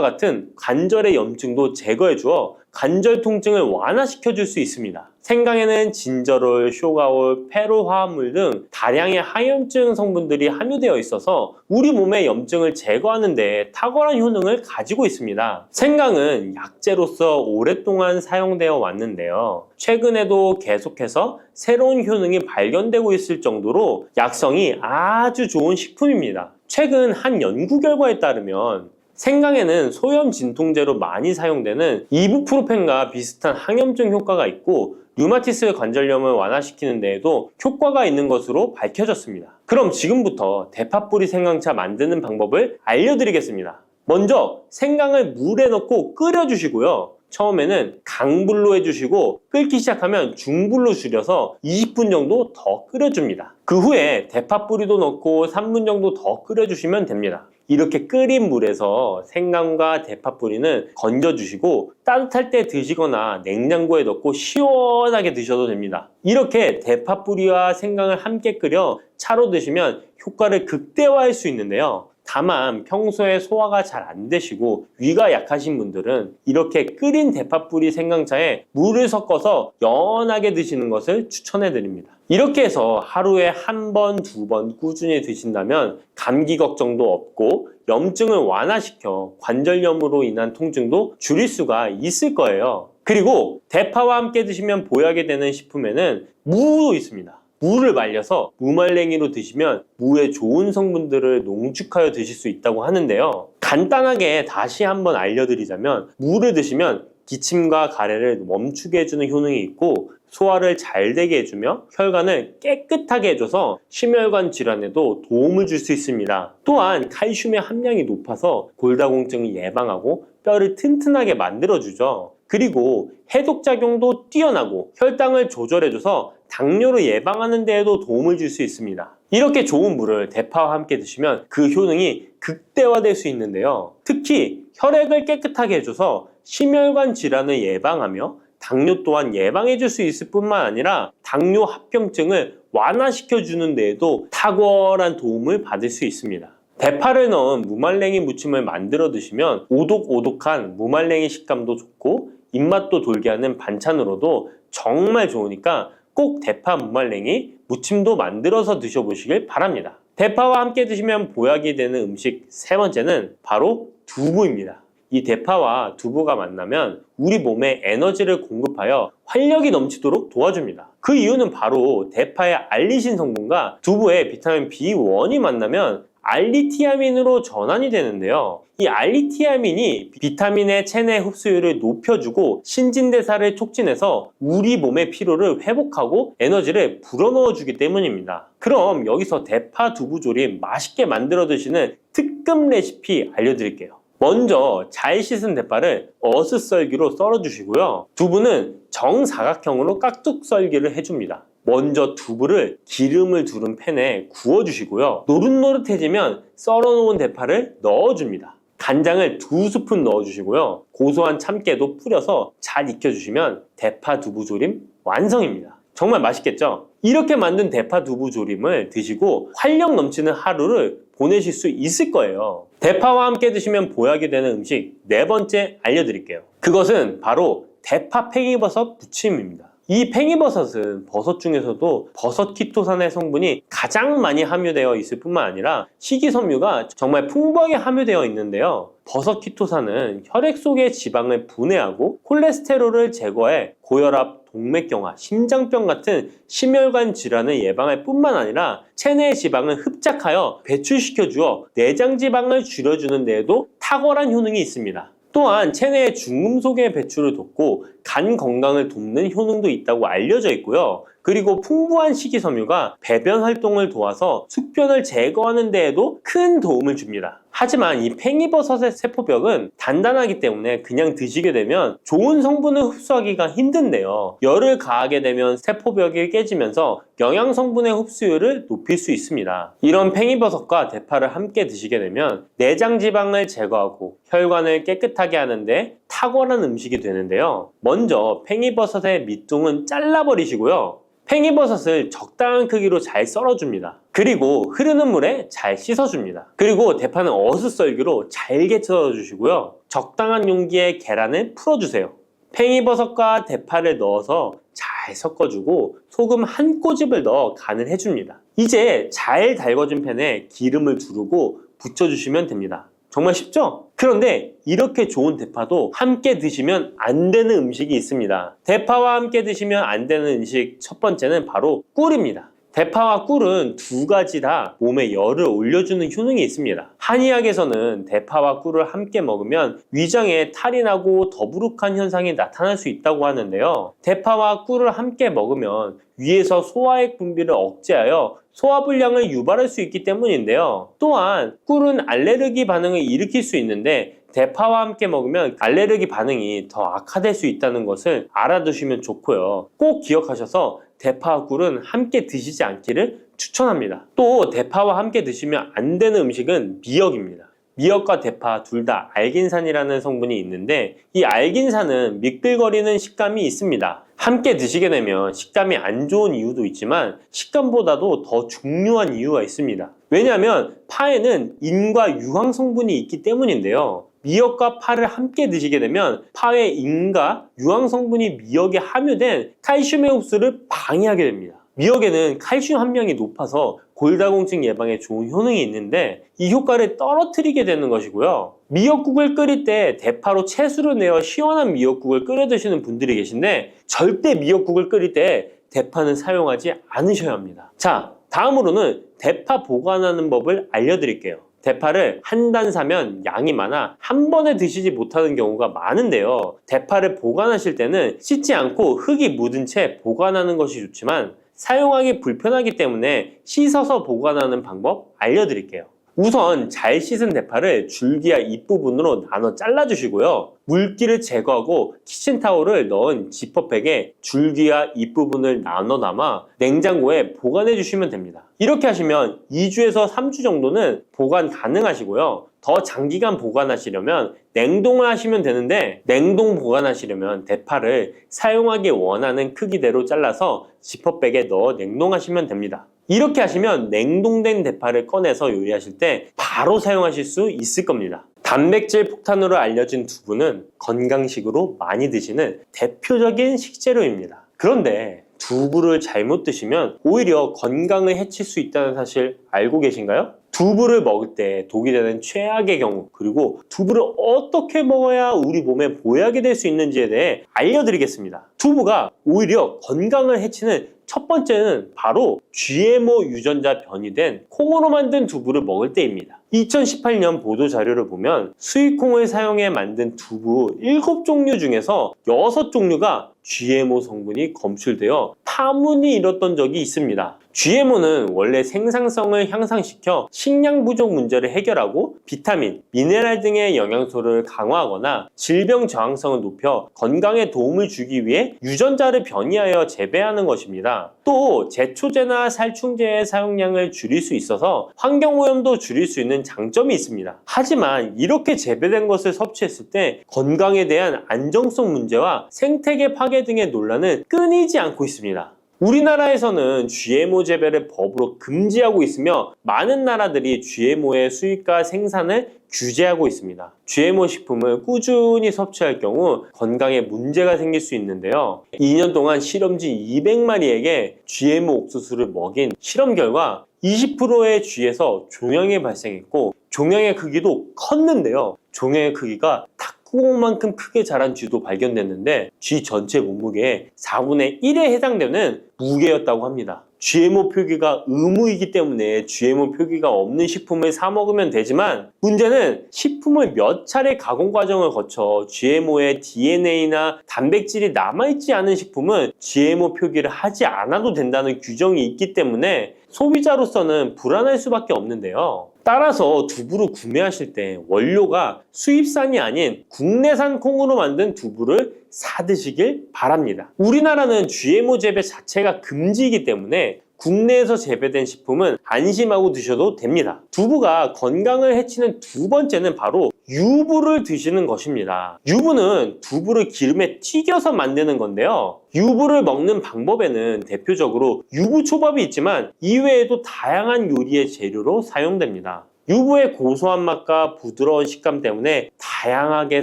같은 관절의 염증도 제거해주어 관절 통증을 완화시켜 줄 수 있습니다. 생강에는 진저롤, 쇼가올, 페로 화합물 등 다량의 항염증 성분들이 함유되어 있어서 우리 몸의 염증을 제거하는 데 탁월한 효능을 가지고 있습니다. 생강은 약재로서 오랫동안 사용되어 왔는데요. 최근에도 계속해서 새로운 효능이 발견되고 있을 정도로 약성이 아주 좋은 식품입니다. 최근 한 연구 결과에 따르면 생강에는 소염 진통제로 많이 사용되는 이부프로펜과 비슷한 항염증 효과가 있고 류마티스 관절염을 완화시키는 데에도 효과가 있는 것으로 밝혀졌습니다. 그럼 지금부터 대파 뿌리 생강차 만드는 방법을 알려드리겠습니다. 먼저 생강을 물에 넣고 끓여주시고요. 처음에는 강불로 해주시고 끓기 시작하면 중불로 줄여서 20분 정도 더 끓여줍니다. 그 후에 대파 뿌리도 넣고 3분 정도 더 끓여주시면 됩니다. 이렇게 끓인 물에서 생강과 대파 뿌리는 건져주시고 따뜻할 때 드시거나 냉장고에 넣고 시원하게 드셔도 됩니다. 이렇게 대파 뿌리와 생강을 함께 끓여 차로 드시면 효과를 극대화할 수 있는데요. 다만 평소에 소화가 잘 안 되시고 위가 약하신 분들은 이렇게 끓인 대파 뿌리 생강차에 물을 섞어서 연하게 드시는 것을 추천해 드립니다. 이렇게 해서 하루에 한 번, 두 번 꾸준히 드신다면 감기 걱정도 없고 염증을 완화시켜 관절염으로 인한 통증도 줄일 수가 있을 거예요. 그리고 대파와 함께 드시면 보약이 되는 식품에는 무도 있습니다. 무를 말려서 무말랭이로 드시면 무의 좋은 성분들을 농축하여 드실 수 있다고 하는데요. 간단하게 다시 한번 알려드리자면 무를 드시면 기침과 가래를 멈추게 해주는 효능이 있고 소화를 잘 되게 해주며 혈관을 깨끗하게 해줘서 심혈관 질환에도 도움을 줄 수 있습니다. 또한 칼슘의 함량이 높아서 골다공증을 예방하고 뼈를 튼튼하게 만들어주죠. 그리고 해독작용도 뛰어나고 혈당을 조절해줘서 당뇨를 예방하는 데에도 도움을 줄 수 있습니다. 이렇게 좋은 물을 대파와 함께 드시면 그 효능이 극대화될 수 있는데요. 특히 혈액을 깨끗하게 해줘서 심혈관 질환을 예방하며 당뇨 또한 예방해 줄 수 있을 뿐만 아니라 당뇨 합병증을 완화시켜 주는 데에도 탁월한 도움을 받을 수 있습니다. 대파를 넣은 무말랭이 무침을 만들어 드시면 오독오독한 무말랭이 식감도 좋고 입맛도 돌게 하는 반찬으로도 정말 좋으니까 꼭 대파 무말랭이 무침도 만들어서 드셔보시길 바랍니다. 대파와 함께 드시면 보약이 되는 음식 세 번째는 바로 두부입니다. 이 대파와 두부가 만나면 우리 몸에 에너지를 공급하여 활력이 넘치도록 도와줍니다. 그 이유는 바로 대파의 알리신 성분과 두부의 비타민 B1이 만나면 알리티아민으로 전환이 되는데요. 이 알리티아민이 비타민의 체내 흡수율을 높여주고 신진대사를 촉진해서 우리 몸의 피로를 회복하고 에너지를 불어넣어 주기 때문입니다. 그럼 여기서 대파 두부조림 맛있게 만들어 드시는 특급 레시피 알려드릴게요. 먼저 잘 씻은 대파를 어슷썰기로 썰어주시고요. 두부는 정사각형으로 깍둑 썰기를 해줍니다. 먼저 두부를 기름을 두른 팬에 구워주시고요. 노릇노릇해지면 썰어놓은 대파를 넣어줍니다. 간장을 2스푼 넣어주시고요. 고소한 참깨도 뿌려서 잘 익혀주시면 대파 두부조림 완성입니다. 정말 맛있겠죠? 이렇게 만든 대파 두부조림을 드시고 활력 넘치는 하루를 보내실 수 있을 거예요. 대파와 함께 드시면 보약이 되는 음식 네 번째 알려드릴게요. 그것은 바로 대파 팽이버섯 무침입니다. 이 팽이버섯은 버섯 중에서도 버섯 키토산의 성분이 가장 많이 함유되어 있을 뿐만 아니라 식이섬유가 정말 풍부하게 함유되어 있는데요. 버섯 키토산은 혈액 속의 지방을 분해하고 콜레스테롤을 제거해 고혈압, 동맥경화, 심장병 같은 심혈관 질환을 예방할 뿐만 아니라 체내 지방을 흡착하여 배출시켜 주어 내장 지방을 줄여주는 데에도 탁월한 효능이 있습니다. 또한 체내의 중금속의 배출을 돕고 간 건강을 돕는 효능도 있다고 알려져 있고요. 그리고 풍부한 식이섬유가 배변 활동을 도와서 숙변을 제거하는 데에도 큰 도움을 줍니다. 하지만 이 팽이버섯의 세포벽은 단단하기 때문에 그냥 드시게 되면 좋은 성분을 흡수하기가 힘든데요. 열을 가하게 되면 세포벽이 깨지면서 영양 성분의 흡수율을 높일 수 있습니다. 이런 팽이버섯과 대파를 함께 드시게 되면 내장 지방을 제거하고 혈관을 깨끗하게 하는데 탁월한 음식이 되는데요. 먼저 팽이버섯의 밑둥은 잘라버리시고요. 팽이버섯을 적당한 크기로 잘 썰어줍니다. 그리고 흐르는 물에 잘 씻어줍니다. 그리고 대파는 어슷썰기로 잘게 썰어주시고요. 적당한 용기에 계란을 풀어주세요. 팽이버섯과 대파를 넣어서 잘 섞어주고 소금 한 꼬집을 넣어 간을 해줍니다. 이제 잘 달궈진 팬에 기름을 두르고 붙여주시면 됩니다. 정말 쉽죠? 그런데 이렇게 좋은 대파도 함께 드시면 안 되는 음식이 있습니다. 대파와 함께 드시면 안 되는 음식 첫 번째는 바로 꿀입니다. 대파와 꿀은 두 가지 다 몸에 열을 올려주는 효능이 있습니다. 한의학에서는 대파와 꿀을 함께 먹으면 위장에 탈이 나고 더부룩한 현상이 나타날 수 있다고 하는데요. 대파와 꿀을 함께 먹으면 위에서 소화액 분비를 억제하여 소화불량을 유발할 수 있기 때문인데요. 또한 꿀은 알레르기 반응을 일으킬 수 있는데 대파와 함께 먹으면 알레르기 반응이 더 악화될 수 있다는 것을 알아두시면 좋고요. 꼭 기억하셔서 대파와 꿀은 함께 드시지 않기를 추천합니다. 또 대파와 함께 드시면 안 되는 음식은 미역입니다. 미역과 대파 둘 다 알긴산이라는 성분이 있는데 이 알긴산은 미끌거리는 식감이 있습니다. 함께 드시게 되면 식감이 안 좋은 이유도 있지만 식감보다도 더 중요한 이유가 있습니다. 왜냐하면 파에는 인과 유황 성분이 있기 때문인데요. 미역과 파를 함께 드시게 되면 파의 인과 유황 성분이 미역에 함유된 칼슘의 흡수를 방해하게 됩니다. 미역에는 칼슘 함량이 높아서 골다공증 예방에 좋은 효능이 있는데 이 효과를 떨어뜨리게 되는 것이고요. 미역국을 끓일 때 대파로 채수를 내어 시원한 미역국을 끓여 드시는 분들이 계신데 절대 미역국을 끓일 때 대파는 사용하지 않으셔야 합니다. 자, 다음으로는 대파 보관하는 법을 알려드릴게요. 대파를 한 단 사면 양이 많아 한 번에 드시지 못하는 경우가 많은데요. 대파를 보관하실 때는 씻지 않고 흙이 묻은 채 보관하는 것이 좋지만 사용하기 불편하기 때문에 씻어서 보관하는 방법 알려드릴게요. 우선 잘 씻은 대파를 줄기와 잎부분으로 나눠 잘라주시고요. 물기를 제거하고 키친타올을 넣은 지퍼백에 줄기와 잎부분을 나눠 담아 냉장고에 보관해 주시면 됩니다. 이렇게 하시면 2주에서 3주 정도는 보관 가능하시고요. 더 장기간 보관하시려면 냉동을 하시면 되는데 냉동 보관하시려면 대파를 사용하기 원하는 크기대로 잘라서 지퍼백에 넣어 냉동하시면 됩니다. 이렇게 하시면 냉동된 대파를 꺼내서 요리하실 때 바로 사용하실 수 있을 겁니다. 단백질 폭탄으로 알려진 두부는 건강식으로 많이 드시는 대표적인 식재료입니다. 그런데 두부를 잘못 드시면 오히려 건강을 해칠 수 있다는 사실 알고 계신가요? 두부를 먹을 때 독이 되는 최악의 경우, 그리고 두부를 어떻게 먹어야 우리 몸에 보약이 될 수 있는지에 대해 알려드리겠습니다. 두부가 오히려 건강을 해치는 첫 번째는 바로 GMO 유전자 변이된 콩으로 만든 두부를 먹을 때입니다. 2018년 보도자료를 보면 수입콩을 사용해 만든 두부 7종류 중에서 6종류가 GMO 성분이 검출되어 파문이 일었던 적이 있습니다. GMO는 원래 생산성을 향상시켜 식량 부족 문제를 해결하고 비타민, 미네랄 등의 영양소를 강화하거나 질병 저항성을 높여 건강에 도움을 주기 위해 유전자를 변이하여 재배하는 것입니다. 또 제초제나 살충제의 사용량을 줄일 수 있어서 환경오염도 줄일 수 있는 장점이 있습니다. 하지만 이렇게 재배된 것을 섭취했을 때 건강에 대한 안정성 문제와 생태계 파괴 등의 논란은 끊이지 않고 있습니다. 우리나라에서는 GMO 재배를 법으로 금지하고 있으며 많은 나라들이 GMO의 수입과 생산을 규제하고 있습니다. GMO 식품을 꾸준히 섭취할 경우 건강에 문제가 생길 수 있는데요. 2년 동안 실험지 200마리에게 GMO 옥수수를 먹인 실험 결과 20%의 쥐에서 종양이 발생했고 종양의 크기도 컸는데요. 종양의 크기가 탁구공만큼 크게 자란 쥐도 발견됐는데 쥐 전체 몸무게의 4분의 1에 해당되는 무게였다고 합니다. GMO 표기가 의무이기 때문에 GMO 표기가 없는 식품을 사 먹으면 되지만 문제는 식품을 몇 차례 가공 과정을 거쳐 GMO의 DNA나 단백질이 남아있지 않은 식품은 GMO 표기를 하지 않아도 된다는 규정이 있기 때문에 소비자로서는 불안할 수밖에 없는데요. 따라서 두부를 구매하실 때 원료가 수입산이 아닌 국내산 콩으로 만든 두부를 사드시길 바랍니다. 우리나라는 GMO 재배 자체가 금지이기 때문에 국내에서 재배된 식품은 안심하고 드셔도 됩니다. 두부가 건강을 해치는 두 번째는 바로 유부를 드시는 것입니다. 유부는 두부를 기름에 튀겨서 만드는 건데요. 유부를 먹는 방법에는 대표적으로 유부초밥이 있지만 이외에도 다양한 요리의 재료로 사용됩니다. 유부의 고소한 맛과 부드러운 식감 때문에 다양하게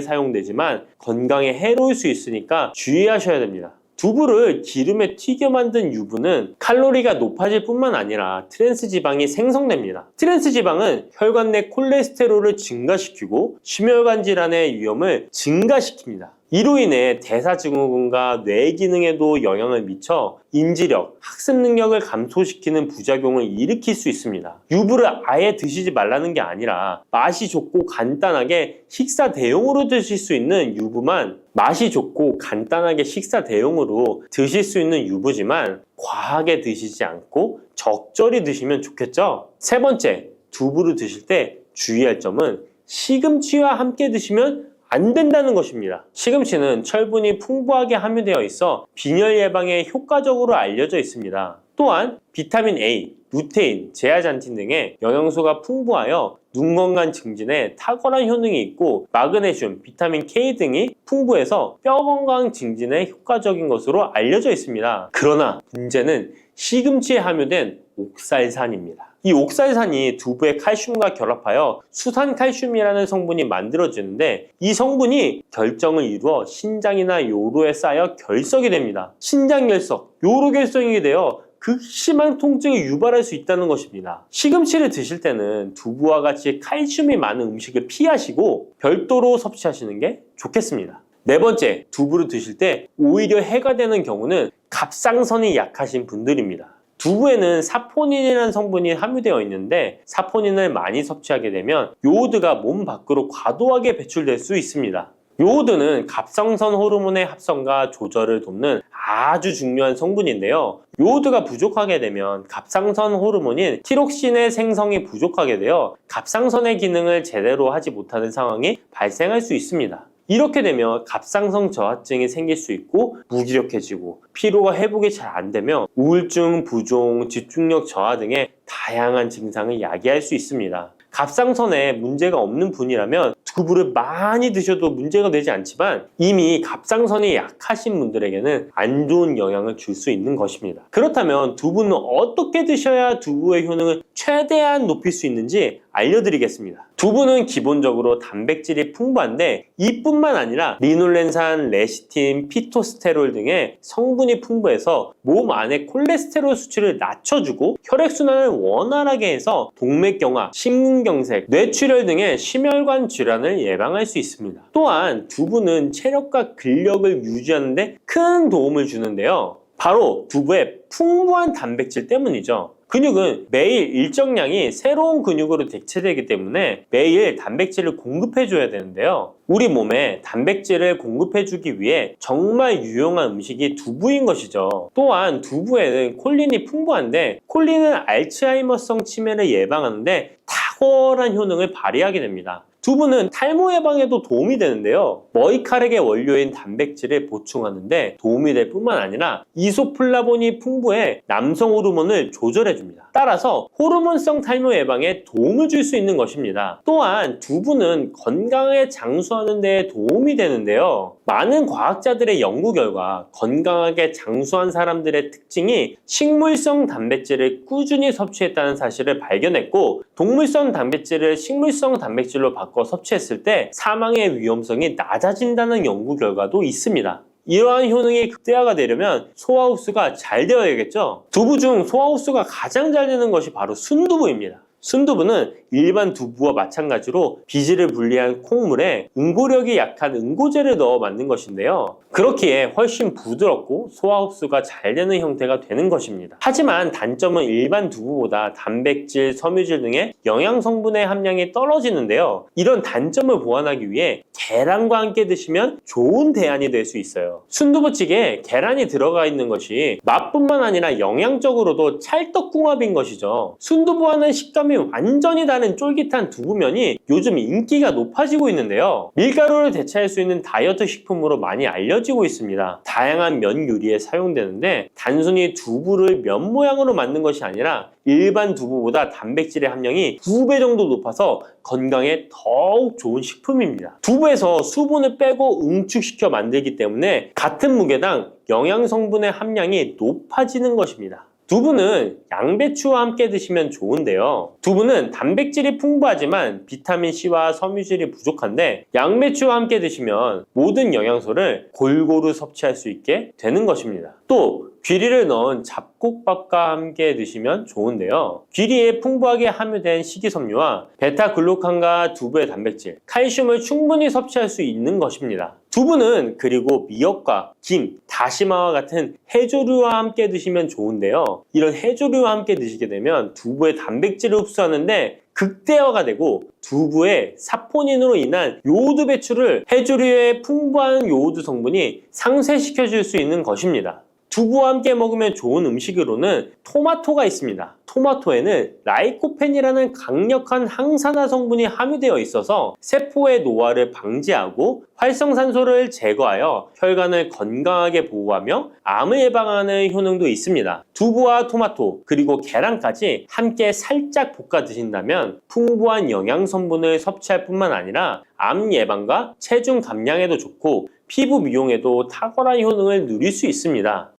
사용되지만 건강에 해로울 수 있으니까 주의하셔야 됩니다. 두부를 기름에 튀겨 만든 유부는 칼로리가 높아질 뿐만 아니라 트랜스 지방이 생성됩니다. 트랜스 지방은 혈관 내 콜레스테롤을 증가시키고 심혈관 질환의 위험을 증가시킵니다. 이로 인해 대사증후군과 뇌 기능에도 영향을 미쳐 인지력, 학습 능력을 감소시키는 부작용을 일으킬 수 있습니다. 유부를 아예 드시지 말라는 게 아니라 맛이 좋고 간단하게 식사 대용으로 드실 수 있는 유부만 맛이 좋고 간단하게 식사 대용으로 드실 수 있는 유부지만 과하게 드시지 않고 적절히 드시면 좋겠죠? 세 번째, 두부를 드실 때 주의할 점은 시금치와 함께 드시면 안 된다는 것입니다. 시금치는 철분이 풍부하게 함유되어 있어 빈혈 예방에 효과적으로 알려져 있습니다. 또한 비타민 A, 루테인, 제아잔틴 등의 영양소가 풍부하여 눈 건강 증진에 탁월한 효능이 있고 마그네슘, 비타민 K 등이 풍부해서 뼈 건강 증진에 효과적인 것으로 알려져 있습니다. 그러나 문제는 시금치에 함유된 옥살산입니다. 이 옥살산이 두부의 칼슘과 결합하여 수산칼슘이라는 성분이 만들어지는데 이 성분이 결정을 이루어 신장이나 요로에 쌓여 결석이 됩니다. 신장결석, 요로결석이 되어 극심한 통증을 유발할 수 있다는 것입니다. 시금치를 드실 때는 두부와 같이 칼슘이 많은 음식을 피하시고 별도로 섭취하시는 게 좋겠습니다. 네 번째, 두부를 드실 때 오히려 해가 되는 경우는 갑상선이 약하신 분들입니다. 두부에는 사포닌이라는 성분이 함유되어 있는데 사포닌을 많이 섭취하게 되면 요오드가 몸 밖으로 과도하게 배출될 수 있습니다. 요오드는 갑상선 호르몬의 합성과 조절을 돕는 아주 중요한 성분인데요. 요오드가 부족하게 되면 갑상선 호르몬인 티록신의 생성이 부족하게 되어 갑상선의 기능을 제대로 하지 못하는 상황이 발생할 수 있습니다. 이렇게 되면 갑상선 저하증이 생길 수 있고 무기력해지고 피로가 회복이 잘 안 되며 우울증, 부종, 집중력 저하 등의 다양한 증상을 야기할 수 있습니다. 갑상선에 문제가 없는 분이라면 두부를 많이 드셔도 문제가 되지 않지만 이미 갑상선이 약하신 분들에게는 안 좋은 영향을 줄 수 있는 것입니다. 그렇다면 두부는 어떻게 드셔야 두부의 효능을 최대한 높일 수 있는지 알려드리겠습니다. 두부는 기본적으로 단백질이 풍부한데 이뿐만 아니라 리놀렌산, 레시틴, 피토스테롤 등의 성분이 풍부해서 몸 안의 콜레스테롤 수치를 낮춰주고 혈액순환을 원활하게 해서 동맥경화, 심근경색, 뇌출혈 등의 심혈관 질환을 예방할 수 있습니다. 또한 두부는 체력과 근력을 유지하는 데 큰 도움을 주는데요. 바로 두부의 풍부한 단백질 때문이죠. 근육은 매일 일정량이 새로운 근육으로 대체되기 때문에 매일 단백질을 공급해줘야 되는데요. 우리 몸에 단백질을 공급해주기 위해 정말 유용한 음식이 두부인 것이죠. 또한 두부에는 콜린이 풍부한데 콜린은 알츠하이머성 치매를 예방하는데 탁월한 효능을 발휘하게 됩니다. 두부는 탈모 예방에도 도움이 되는데요. 머리카락의 원료인 단백질을 보충하는데 도움이 될 뿐만 아니라 이소플라본이 풍부해 남성 호르몬을 조절해줍니다. 따라서 호르몬성 탈모 예방에 도움을 줄 수 있는 것입니다. 또한 두부는 건강에 장수하는 데 도움이 되는데요. 많은 과학자들의 연구 결과 건강하게 장수한 사람들의 특징이 식물성 단백질을 꾸준히 섭취했다는 사실을 발견했고 동물성 단백질을 식물성 단백질로 바꿔 섭취했을 때 사망의 위험성이 낮아진다는 연구 결과도 있습니다. 이러한 효능이 극대화가 되려면 소화 흡수가 잘 되어야겠죠. 두부 중 소화 흡수가 가장 잘 되는 것이 바로 순두부입니다. 순두부는 일반 두부와 마찬가지로 비질을 분리한 콩물에 응고력이 약한 응고제를 넣어 만든 것인데요. 그렇기에 훨씬 부드럽고 소화 흡수가 잘 되는 형태가 되는 것입니다. 하지만 단점은 일반 두부보다 단백질, 섬유질 등의 영양 성분의 함량이 떨어지는데요. 이런 단점을 보완하기 위해 계란과 함께 드시면 좋은 대안이 될 수 있어요. 순두부찌개에 계란이 들어가 있는 것이 맛뿐만 아니라 영양적으로도 찰떡궁합인 것이죠. 순두부와는 식감이 완전히 다른 쫄깃한 두부면이 요즘 인기가 높아지고 있는데요. 밀가루를 대체할 수 있는 다이어트 식품으로 많이 알려지고 있습니다. 다양한 면 요리에 사용되는데 단순히 두부를 면 모양으로 만든 것이 아니라 일반 두부보다 단백질의 함량이 2배 정도 높아서 건강에 더욱 좋은 식품입니다. 두부에서 수분을 빼고 응축시켜 만들기 때문에 같은 무게당 영양 성분의 함량이 높아지는 것입니다. 두부는 양배추와 함께 드시면 좋은데요. 두부는 단백질이 풍부하지만 비타민C와 섬유질이 부족한데 양배추와 함께 드시면 모든 영양소를 골고루 섭취할 수 있게 되는 것입니다. 또 귀리를 넣은 잡곡밥과 함께 드시면 좋은데요. 귀리에 풍부하게 함유된 식이섬유와 베타글루칸과 두부의 단백질, 칼슘을 충분히 섭취할 수 있는 것입니다. 두부는 그리고 미역과 김, 다시마와 같은 해조류와 함께 드시면 좋은데요. 이런 해조류와 함께 드시게 되면 두부의 단백질을 흡수하는데 극대화가 되고 두부의 사포닌으로 인한 요오드 배출을 해조류의 풍부한 요오드 성분이 상쇄시켜 줄 수 있는 것입니다. 두부와 함께 먹으면 좋은 음식으로는 토마토가 있습니다. 토마토에는 라이코펜이라는 강력한 항산화 성분이 함유되어 있어서 세포의 노화를 방지하고 활성산소를 제거하여 혈관을 건강하게 보호하며 암을 예방하는 효능도 있습니다. 두부와 토마토 그리고 계란까지 함께 살짝 볶아 드신다면 풍부한 영양 성분을 섭취할 뿐만 아니라 암 예방과 체중 감량에도 좋고 피부 미용에도 탁월한 효능을 누릴 수 있습니다.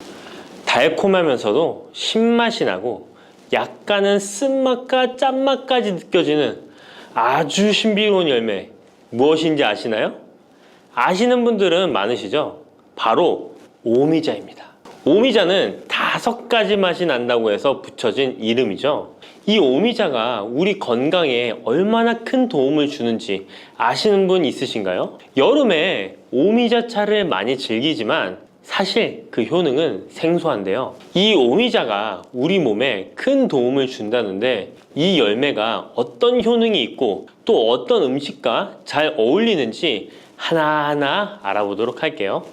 달콤하면서도 신맛이 나고 약간은 쓴맛과 짠맛까지 느껴지는 아주 신비로운 열매 무엇인지 아시나요? 아시는 분들은 많으시죠? 바로 오미자입니다. 오미자는 5가지 맛이 난다고 해서 붙여진 이름이죠. 이 오미자가 우리 건강에 얼마나 큰 도움을 주는지 아시는 분 있으신가요? 여름에 오미자차를 많이 즐기지만 사실 그 효능은 생소한데요. 이 오미자가 우리 몸에 큰 도움을 준다는데 이 열매가 어떤 효능이 있고 또 어떤 음식과 잘 어울리는지 하나하나 알아보도록 할게요.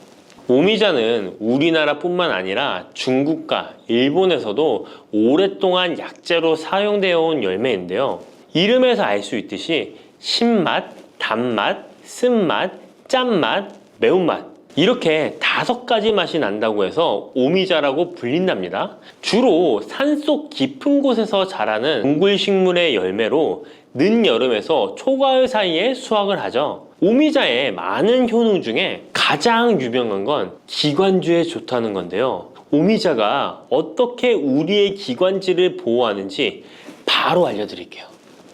오미자는 우리나라뿐만 아니라 중국과 일본에서도 오랫동안 약재로 사용되어 온 열매인데요. 이름에서 알 수 있듯이 신맛, 단맛, 쓴맛, 짠맛, 매운맛 이렇게 5가지 맛이 난다고 해서 오미자라고 불린답니다. 주로 산속 깊은 곳에서 자라는 동굴식물의 열매로 늦여름에서 초가을 사이에 수확을 하죠. 오미자의 많은 효능 중에 가장 유명한 건 기관지에 좋다는 건데요. 오미자가 어떻게 우리의 기관지를 보호하는지 바로 알려드릴게요.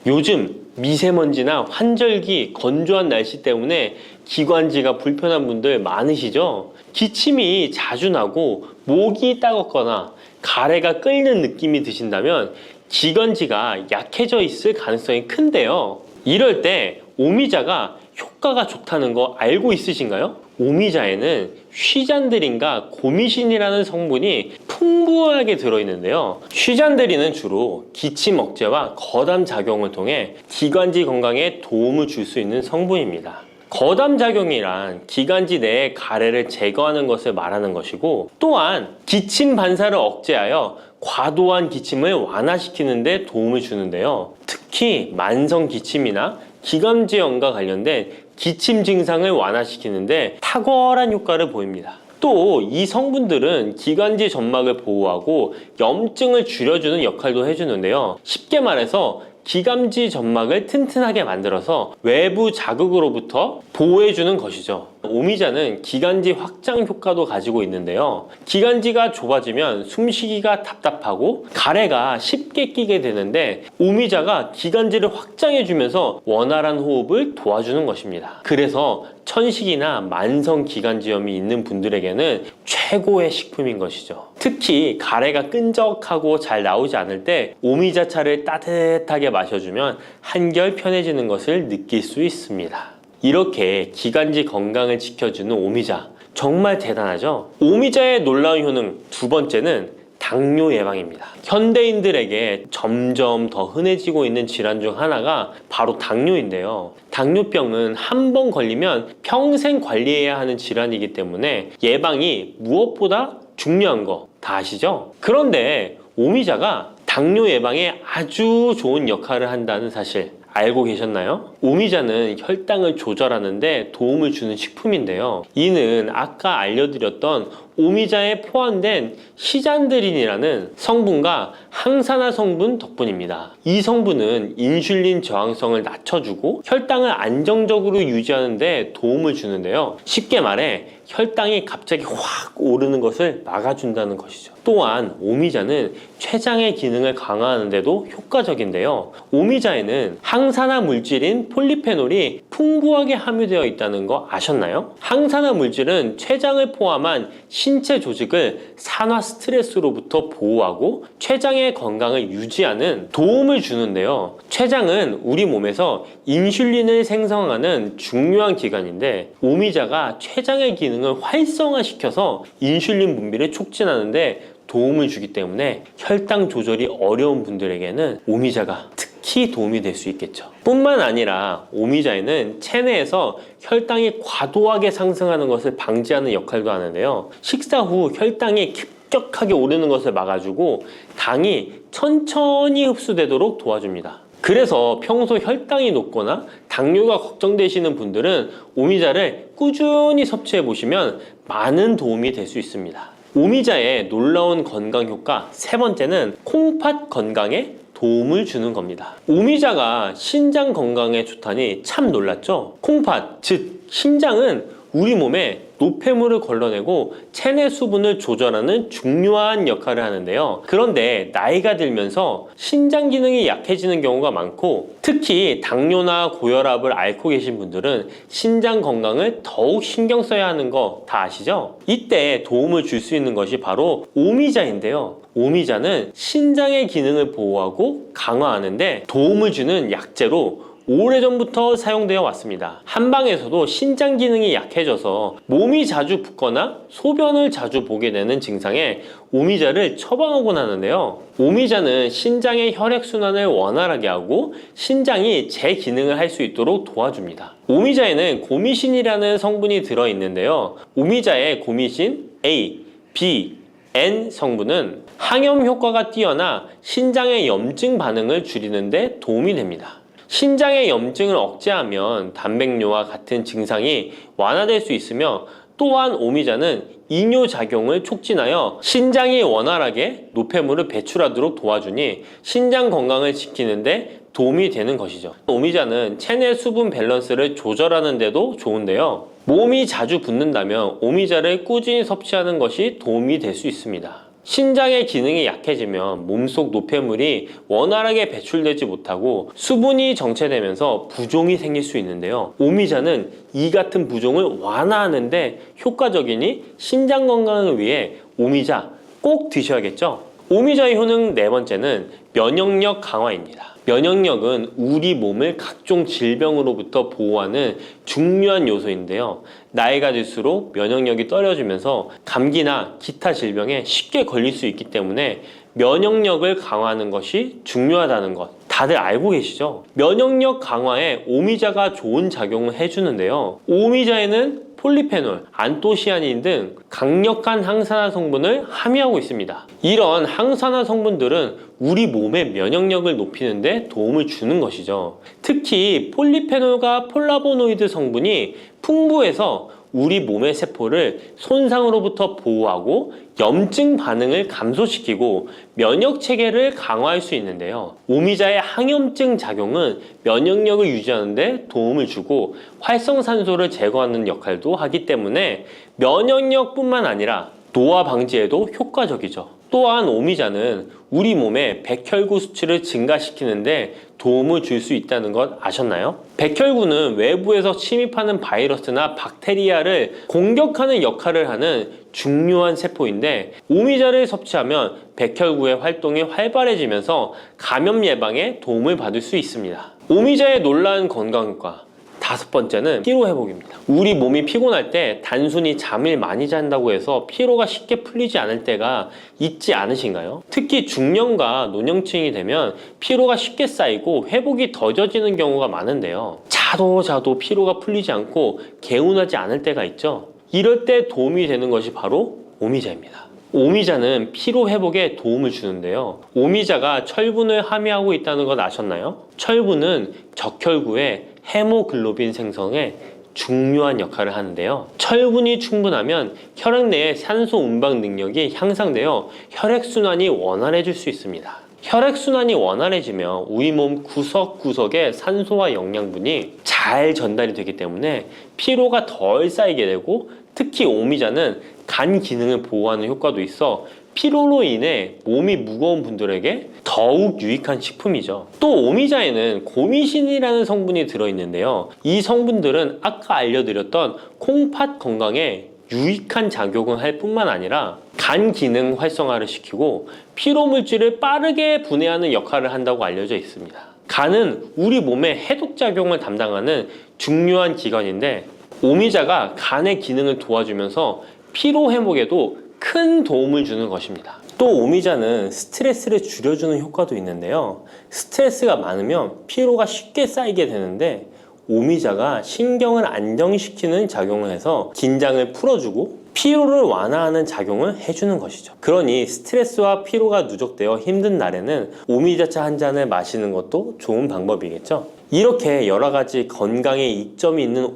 요즘 미세먼지나 환절기, 건조한 날씨 때문에 기관지가 불편한 분들 많으시죠? 기침이 자주 나고 목이 따갑거나 가래가 끓는 느낌이 드신다면 기관지가 약해져 있을 가능성이 큰데요. 이럴 때 오미자가 효과가 좋다는 거 알고 있으신가요? 오미자에는 쉬잔드린과 고미신이라는 성분이 풍부하게 들어있는데요. 쉬잔드린은 주로 기침 억제와 거담 작용을 통해 기관지 건강에 도움을 줄 수 있는 성분입니다. 거담 작용이란 기관지 내의 가래를 제거하는 것을 말하는 것이고 또한 기침 반사를 억제하여 과도한 기침을 완화시키는 데 도움을 주는데요. 특히 만성 기침이나 기관지염과 관련된 기침 증상을 완화시키는데 탁월한 효과를 보입니다. 또 이 성분들은 기관지 점막을 보호하고 염증을 줄여주는 역할도 해주는데요. 쉽게 말해서 기관지 점막을 튼튼하게 만들어서 외부 자극으로부터 보호해주는 것이죠. 오미자는 기관지 확장 효과도 가지고 있는데요. 기관지가 좁아지면 숨쉬기가 답답하고 가래가 쉽게 끼게 되는데 오미자가 기관지를 확장해주면서 원활한 호흡을 도와주는 것입니다. 그래서 천식이나 만성 기관지염이 있는 분들에게는 최고의 식품인 것이죠. 특히 가래가 끈적하고 잘 나오지 않을 때 오미자차를 따뜻하게 마셔주면 한결 편해지는 것을 느낄 수 있습니다. 이렇게 기관지 건강을 지켜주는 오미자, 정말 대단하죠? 오미자의 놀라운 효능 두 번째는 당뇨 예방입니다. 현대인들에게 점점 더 흔해지고 있는 질환 중 하나가 바로 당뇨인데요. 당뇨병은 한 번 걸리면 평생 관리해야 하는 질환이기 때문에 예방이 무엇보다 중요한 거 다 아시죠? 그런데 오미자가 당뇨 예방에 아주 좋은 역할을 한다는 사실 알고 계셨나요? 오미자는 혈당을 조절하는데 도움을 주는 식품인데요. 이는 아까 알려드렸던 오미자에 포함된 시잔드린이라는 성분과 항산화 성분 덕분입니다. 이 성분은 인슐린 저항성을 낮춰주고 혈당을 안정적으로 유지하는 데 도움을 주는데요. 쉽게 말해 혈당이 갑자기 확 오르는 것을 막아준다는 것이죠. 또한 오미자는 췌장의 기능을 강화하는 데도 효과적인데요. 오미자에는 항산화 물질인 폴리페놀이 풍부하게 함유되어 있다는 거 아셨나요? 항산화 물질은 췌장을 포함한 신체 조직을 산화 스트레스로부터 보호하고 췌장의 건강을 유지하는 도움을 주는데요. 췌장은 우리 몸에서 인슐린을 생성하는 중요한 기관인데 오미자가 췌장의 기능을 활성화시켜서 인슐린 분비를 촉진하는데 도움을 주기 때문에 혈당 조절이 어려운 분들에게는 오미자가 특히 도움이 될 수 있겠죠. 뿐만 아니라 오미자에는 체내에서 혈당이 과도하게 상승하는 것을 방지하는 역할도 하는데요. 식사 후 혈당이 급격하게 오르는 것을 막아주고 당이 천천히 흡수되도록 도와줍니다. 그래서 평소 혈당이 높거나 당뇨가 걱정되시는 분들은 오미자를 꾸준히 섭취해 보시면 많은 도움이 될 수 있습니다. 오미자의 놀라운 건강 효과 세 번째는 콩팥 건강에 도움을 주는 겁니다. 오미자가 신장 건강에 좋다니 참 놀랐죠? 콩팥, 즉 신장은 우리 몸에 노폐물을 걸러내고 체내 수분을 조절하는 중요한 역할을 하는데요. 그런데 나이가 들면서 신장 기능이 약해지는 경우가 많고 특히 당뇨나 고혈압을 앓고 계신 분들은 신장 건강을 더욱 신경 써야 하는 거 다 아시죠? 이때 도움을 줄 수 있는 것이 바로 오미자인데요. 오미자는 신장의 기능을 보호하고 강화하는데 도움을 주는 약재로 오래전부터 사용되어 왔습니다. 한방에서도 신장 기능이 약해져서 몸이 자주 붓거나 소변을 자주 보게 되는 증상에 오미자를 처방하곤 하는데요. 오미자는 신장의 혈액순환을 원활하게 하고 신장이 제 기능을 할 수 있도록 도와줍니다. 오미자에는 고미신이라는 성분이 들어있는데요. 오미자의 고미신 A, B, N 성분은 항염 효과가 뛰어나 신장의 염증 반응을 줄이는 데 도움이 됩니다. 신장의 염증을 억제하면 단백뇨와 같은 증상이 완화될 수 있으며 또한 오미자는 이뇨작용을 촉진하여 신장이 원활하게 노폐물을 배출하도록 도와주니 신장 건강을 지키는데 도움이 되는 것이죠. 오미자는 체내 수분 밸런스를 조절하는 데도 좋은데요. 몸이 자주 붓는다면 오미자를 꾸준히 섭취하는 것이 도움이 될 수 있습니다. 신장의 기능이 약해지면 몸속 노폐물이 원활하게 배출되지 못하고 수분이 정체되면서 부종이 생길 수 있는데요. 오미자는 이 같은 부종을 완화하는데 효과적이니 신장 건강을 위해 오미자 꼭 드셔야겠죠? 오미자의 효능 네 번째는 면역력 강화입니다. 면역력은 우리 몸을 각종 질병으로부터 보호하는 중요한 요소인데요. 나이가 들수록 면역력이 떨어지면서 감기나 기타 질병에 쉽게 걸릴 수 있기 때문에 면역력을 강화하는 것이 중요하다는 것 다들 알고 계시죠? 면역력 강화에 오미자가 좋은 작용을 해주는데요. 오미자에는 폴리페놀, 안토시아닌 등 강력한 항산화 성분을 함유하고 있습니다. 이런 항산화 성분들은 우리 몸의 면역력을 높이는 데 도움을 주는 것이죠. 특히 폴리페놀과 폴라보노이드 성분이 풍부해서 우리 몸의 세포를 손상으로부터 보호하고 염증 반응을 감소시키고 면역 체계를 강화할 수 있는데요. 오미자의 항염증 작용은 면역력을 유지하는 데 도움을 주고 활성산소를 제거하는 역할도 하기 때문에 면역력뿐만 아니라 노화 방지에도 효과적이죠. 또한 오미자는 우리 몸의 백혈구 수치를 증가시키는데 도움을 줄 수 있다는 것 아셨나요? 백혈구는 외부에서 침입하는 바이러스나 박테리아를 공격하는 역할을 하는 중요한 세포인데, 오미자를 섭취하면 백혈구의 활동이 활발해지면서 감염 예방에 도움을 받을 수 있습니다. 오미자의 놀라운 건강효과, 다섯 번째는 피로 회복입니다. 우리 몸이 피곤할 때 단순히 잠을 많이 잔다고 해서 피로가 쉽게 풀리지 않을 때가 있지 않으신가요? 특히 중년과 노년층이 되면 피로가 쉽게 쌓이고 회복이 더뎌지는 경우가 많은데요. 자도 피로가 풀리지 않고 개운하지 않을 때가 있죠. 이럴 때 도움이 되는 것이 바로 오미자입니다. 오미자는 피로 회복에 도움을 주는데요. 오미자가 철분을 함유하고 있다는 것 아셨나요? 철분은 적혈구의 헤모글로빈 생성에 중요한 역할을 하는데요. 철분이 충분하면 혈액 내의 산소 운반 능력이 향상되어 혈액순환이 원활해질 수 있습니다. 혈액순환이 원활해지면 우리 몸 구석구석에 산소와 영양분이 잘 전달이 되기 때문에 피로가 덜 쌓이게 되고, 특히 오미자는 간 기능을 보호하는 효과도 있어 피로로 인해 몸이 무거운 분들에게 더욱 유익한 식품이죠. 또 오미자에는 고미신이라는 성분이 들어있는데요. 이 성분들은 아까 알려드렸던 콩팥 건강에 유익한 작용을 할 뿐만 아니라 간 기능 활성화를 시키고 피로 물질을 빠르게 분해하는 역할을 한다고 알려져 있습니다. 간은 우리 몸의 해독작용을 담당하는 중요한 기관인데, 오미자가 간의 기능을 도와주면서 피로 회복에도 큰 도움을 주는 것입니다. 또 오미자는 스트레스를 줄여주는 효과도 있는데요. 스트레스가 많으면 피로가 쉽게 쌓이게 되는데, 오미자가 신경을 안정시키는 작용을 해서 긴장을 풀어주고 피로를 완화하는 작용을 해주는 것이죠. 그러니 스트레스와 피로가 누적되어 힘든 날에는 오미자차 한 잔을 마시는 것도 좋은 방법이겠죠. 이렇게 여러 가지 건강에 이점이 있는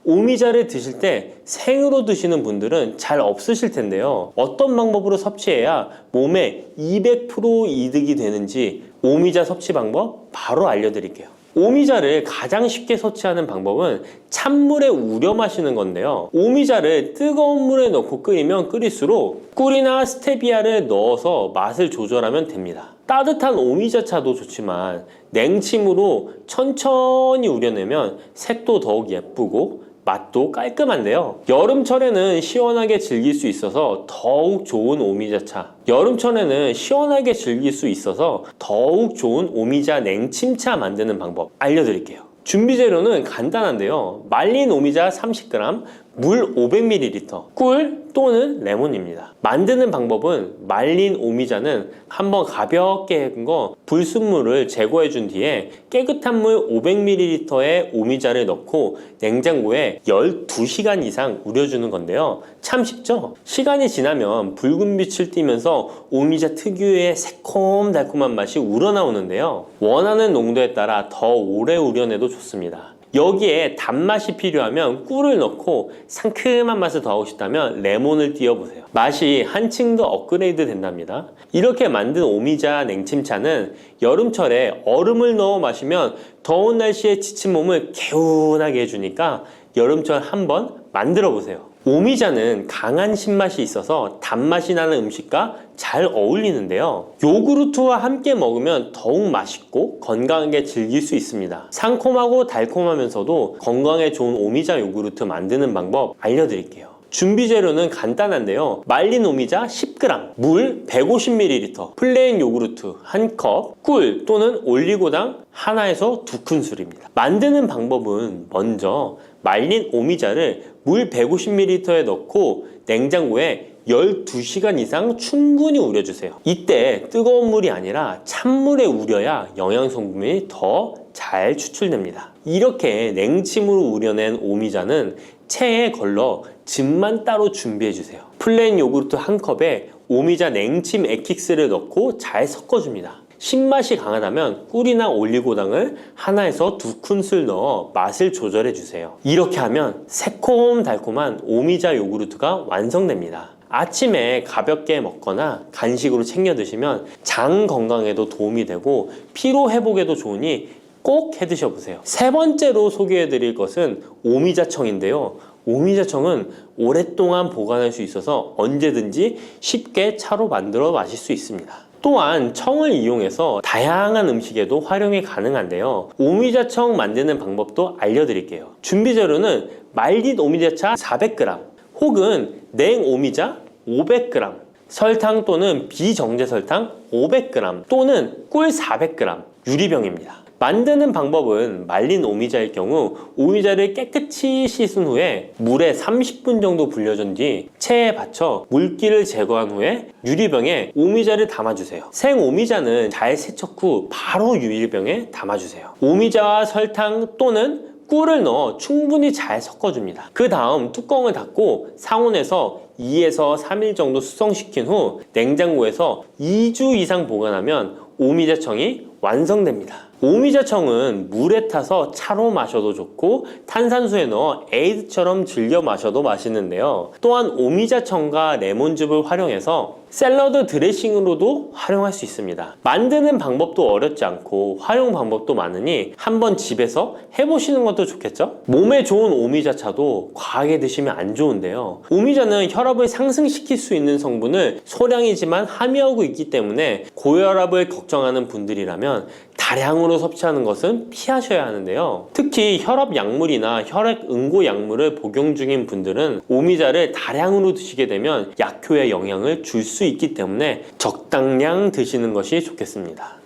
오미자를 드실 때 생으로 드시는 분들은 잘 없으실 텐데요. 어떤 방법으로 섭취해야 몸에 200% 이득이 되는지 오미자 섭취 방법 바로 알려드릴게요. 오미자를 가장 쉽게 섭취하는 방법은 찬물에 우려 마시는 건데요. 오미자를 뜨거운 물에 넣고 끓이면 끓일수록 꿀이나 스테비아를 넣어서 맛을 조절하면 됩니다. 따뜻한 오미자차도 좋지만 냉침으로 천천히 우려내면 색도 더욱 예쁘고 맛도 깔끔한데요. 여름철에는 시원하게 즐길 수 있어서 더욱 좋은 오미자차, 여름철에는 시원하게 즐길 수 있어서 더욱 좋은 오미자 냉침차 만드는 방법 알려드릴게요. 준비 재료는 간단한데요. 말린 오미자 30g, 물 500ml, 꿀 또는 레몬입니다. 만드는 방법은 말린 오미자는 한번 가볍게 헹궈 불순물을 제거해 준 뒤에 깨끗한 물 500ml에 오미자를 넣고 냉장고에 12시간 이상 우려주는 건데요. 참 쉽죠? 시간이 지나면 붉은 빛을 띠면서 오미자 특유의 새콤달콤한 맛이 우러나오는데요. 원하는 농도에 따라 더 오래 우려내도 좋습니다. 여기에 단맛이 필요하면 꿀을 넣고 상큼한 맛을 더하고 싶다면 레몬을 띄워보세요. 맛이 한층 더 업그레이드 된답니다. 이렇게 만든 오미자 냉침차는 여름철에 얼음을 넣어 마시면 더운 날씨에 지친 몸을 개운하게 해주니까 여름철 한번 만들어 보세요. 오미자는 강한 신맛이 있어서 단맛이 나는 음식과 잘 어울리는데요. 요구르트와 함께 먹으면 더욱 맛있고 건강하게 즐길 수 있습니다. 상콤하고 달콤하면서도 건강에 좋은 오미자 요구르트 만드는 방법 알려드릴게요. 준비 재료는 간단한데요. 말린 오미자 10g, 물 150ml, 플레인 요구르트 1컵, 꿀 또는 올리고당 하나에서 2큰술입니다. 만드는 방법은 먼저 말린 오미자를 물 150ml에 넣고 냉장고에 12시간 이상 충분히 우려주세요. 이때 뜨거운 물이 아니라 찬물에 우려야 영양성분이 더 잘 추출됩니다. 이렇게 냉침으로 우려낸 오미자는 체에 걸러 즙만 따로 준비해주세요. 플레인 요구르트 1컵에 오미자 냉침 액기스를 넣고 잘 섞어줍니다. 신맛이 강하다면 꿀이나 올리고당을 하나에서 2큰술 넣어 맛을 조절해주세요. 이렇게 하면 새콤달콤한 오미자 요구르트가 완성됩니다. 아침에 가볍게 먹거나 간식으로 챙겨 드시면 장 건강에도 도움이 되고 피로 회복에도 좋으니 꼭 해 드셔보세요. 세 번째로 소개해 드릴 것은 오미자청인데요. 오미자청은 오랫동안 보관할 수 있어서 언제든지 쉽게 차로 만들어 마실 수 있습니다. 또한 청을 이용해서 다양한 음식에도 활용이 가능한데요. 오미자청 만드는 방법도 알려드릴게요. 준비 재료는 말린 오미자차 400g 혹은 냉오미자 500g, 설탕 또는 비정제 설탕 500g 또는 꿀 400g, 유리병입니다. 만드는 방법은 말린 오미자일 경우 오미자를 깨끗이 씻은 후에 물에 30분 정도 불려준 뒤 체에 받쳐 물기를 제거한 후에 유리병에 오미자를 담아주세요. 생 오미자는 잘 세척 후 바로 유리병에 담아주세요. 오미자와 설탕 또는 꿀을 넣어 충분히 잘 섞어줍니다. 그 다음 뚜껑을 닫고 상온에서 2에서 3일 정도 숙성시킨 후 냉장고에서 2주 이상 보관하면 오미자청이 완성됩니다. 오미자청은 물에 타서 차로 마셔도 좋고 탄산수에 넣어 에이드처럼 즐겨 마셔도 맛있는데요. 또한 오미자청과 레몬즙을 활용해서 샐러드 드레싱으로도 활용할 수 있습니다. 만드는 방법도 어렵지 않고 활용 방법도 많으니 한번 집에서 해보시는 것도 좋겠죠? 몸에 좋은 오미자차도 과하게 드시면 안 좋은데요. 오미자는 혈압을 상승시킬 수 있는 성분을 소량이지만 함유하고 있기 때문에 고혈압을 걱정하는 분들이라면 다량으로 섭취하는 것은 피하셔야 하는데요. 특히 혈압 약물이나 혈액 응고 약물을 복용 중인 분들은 오미자를 다량으로 드시게 되면 약효에 영향을 줄 수 있기 때문에 적당량 드시는 것이 좋겠습니다.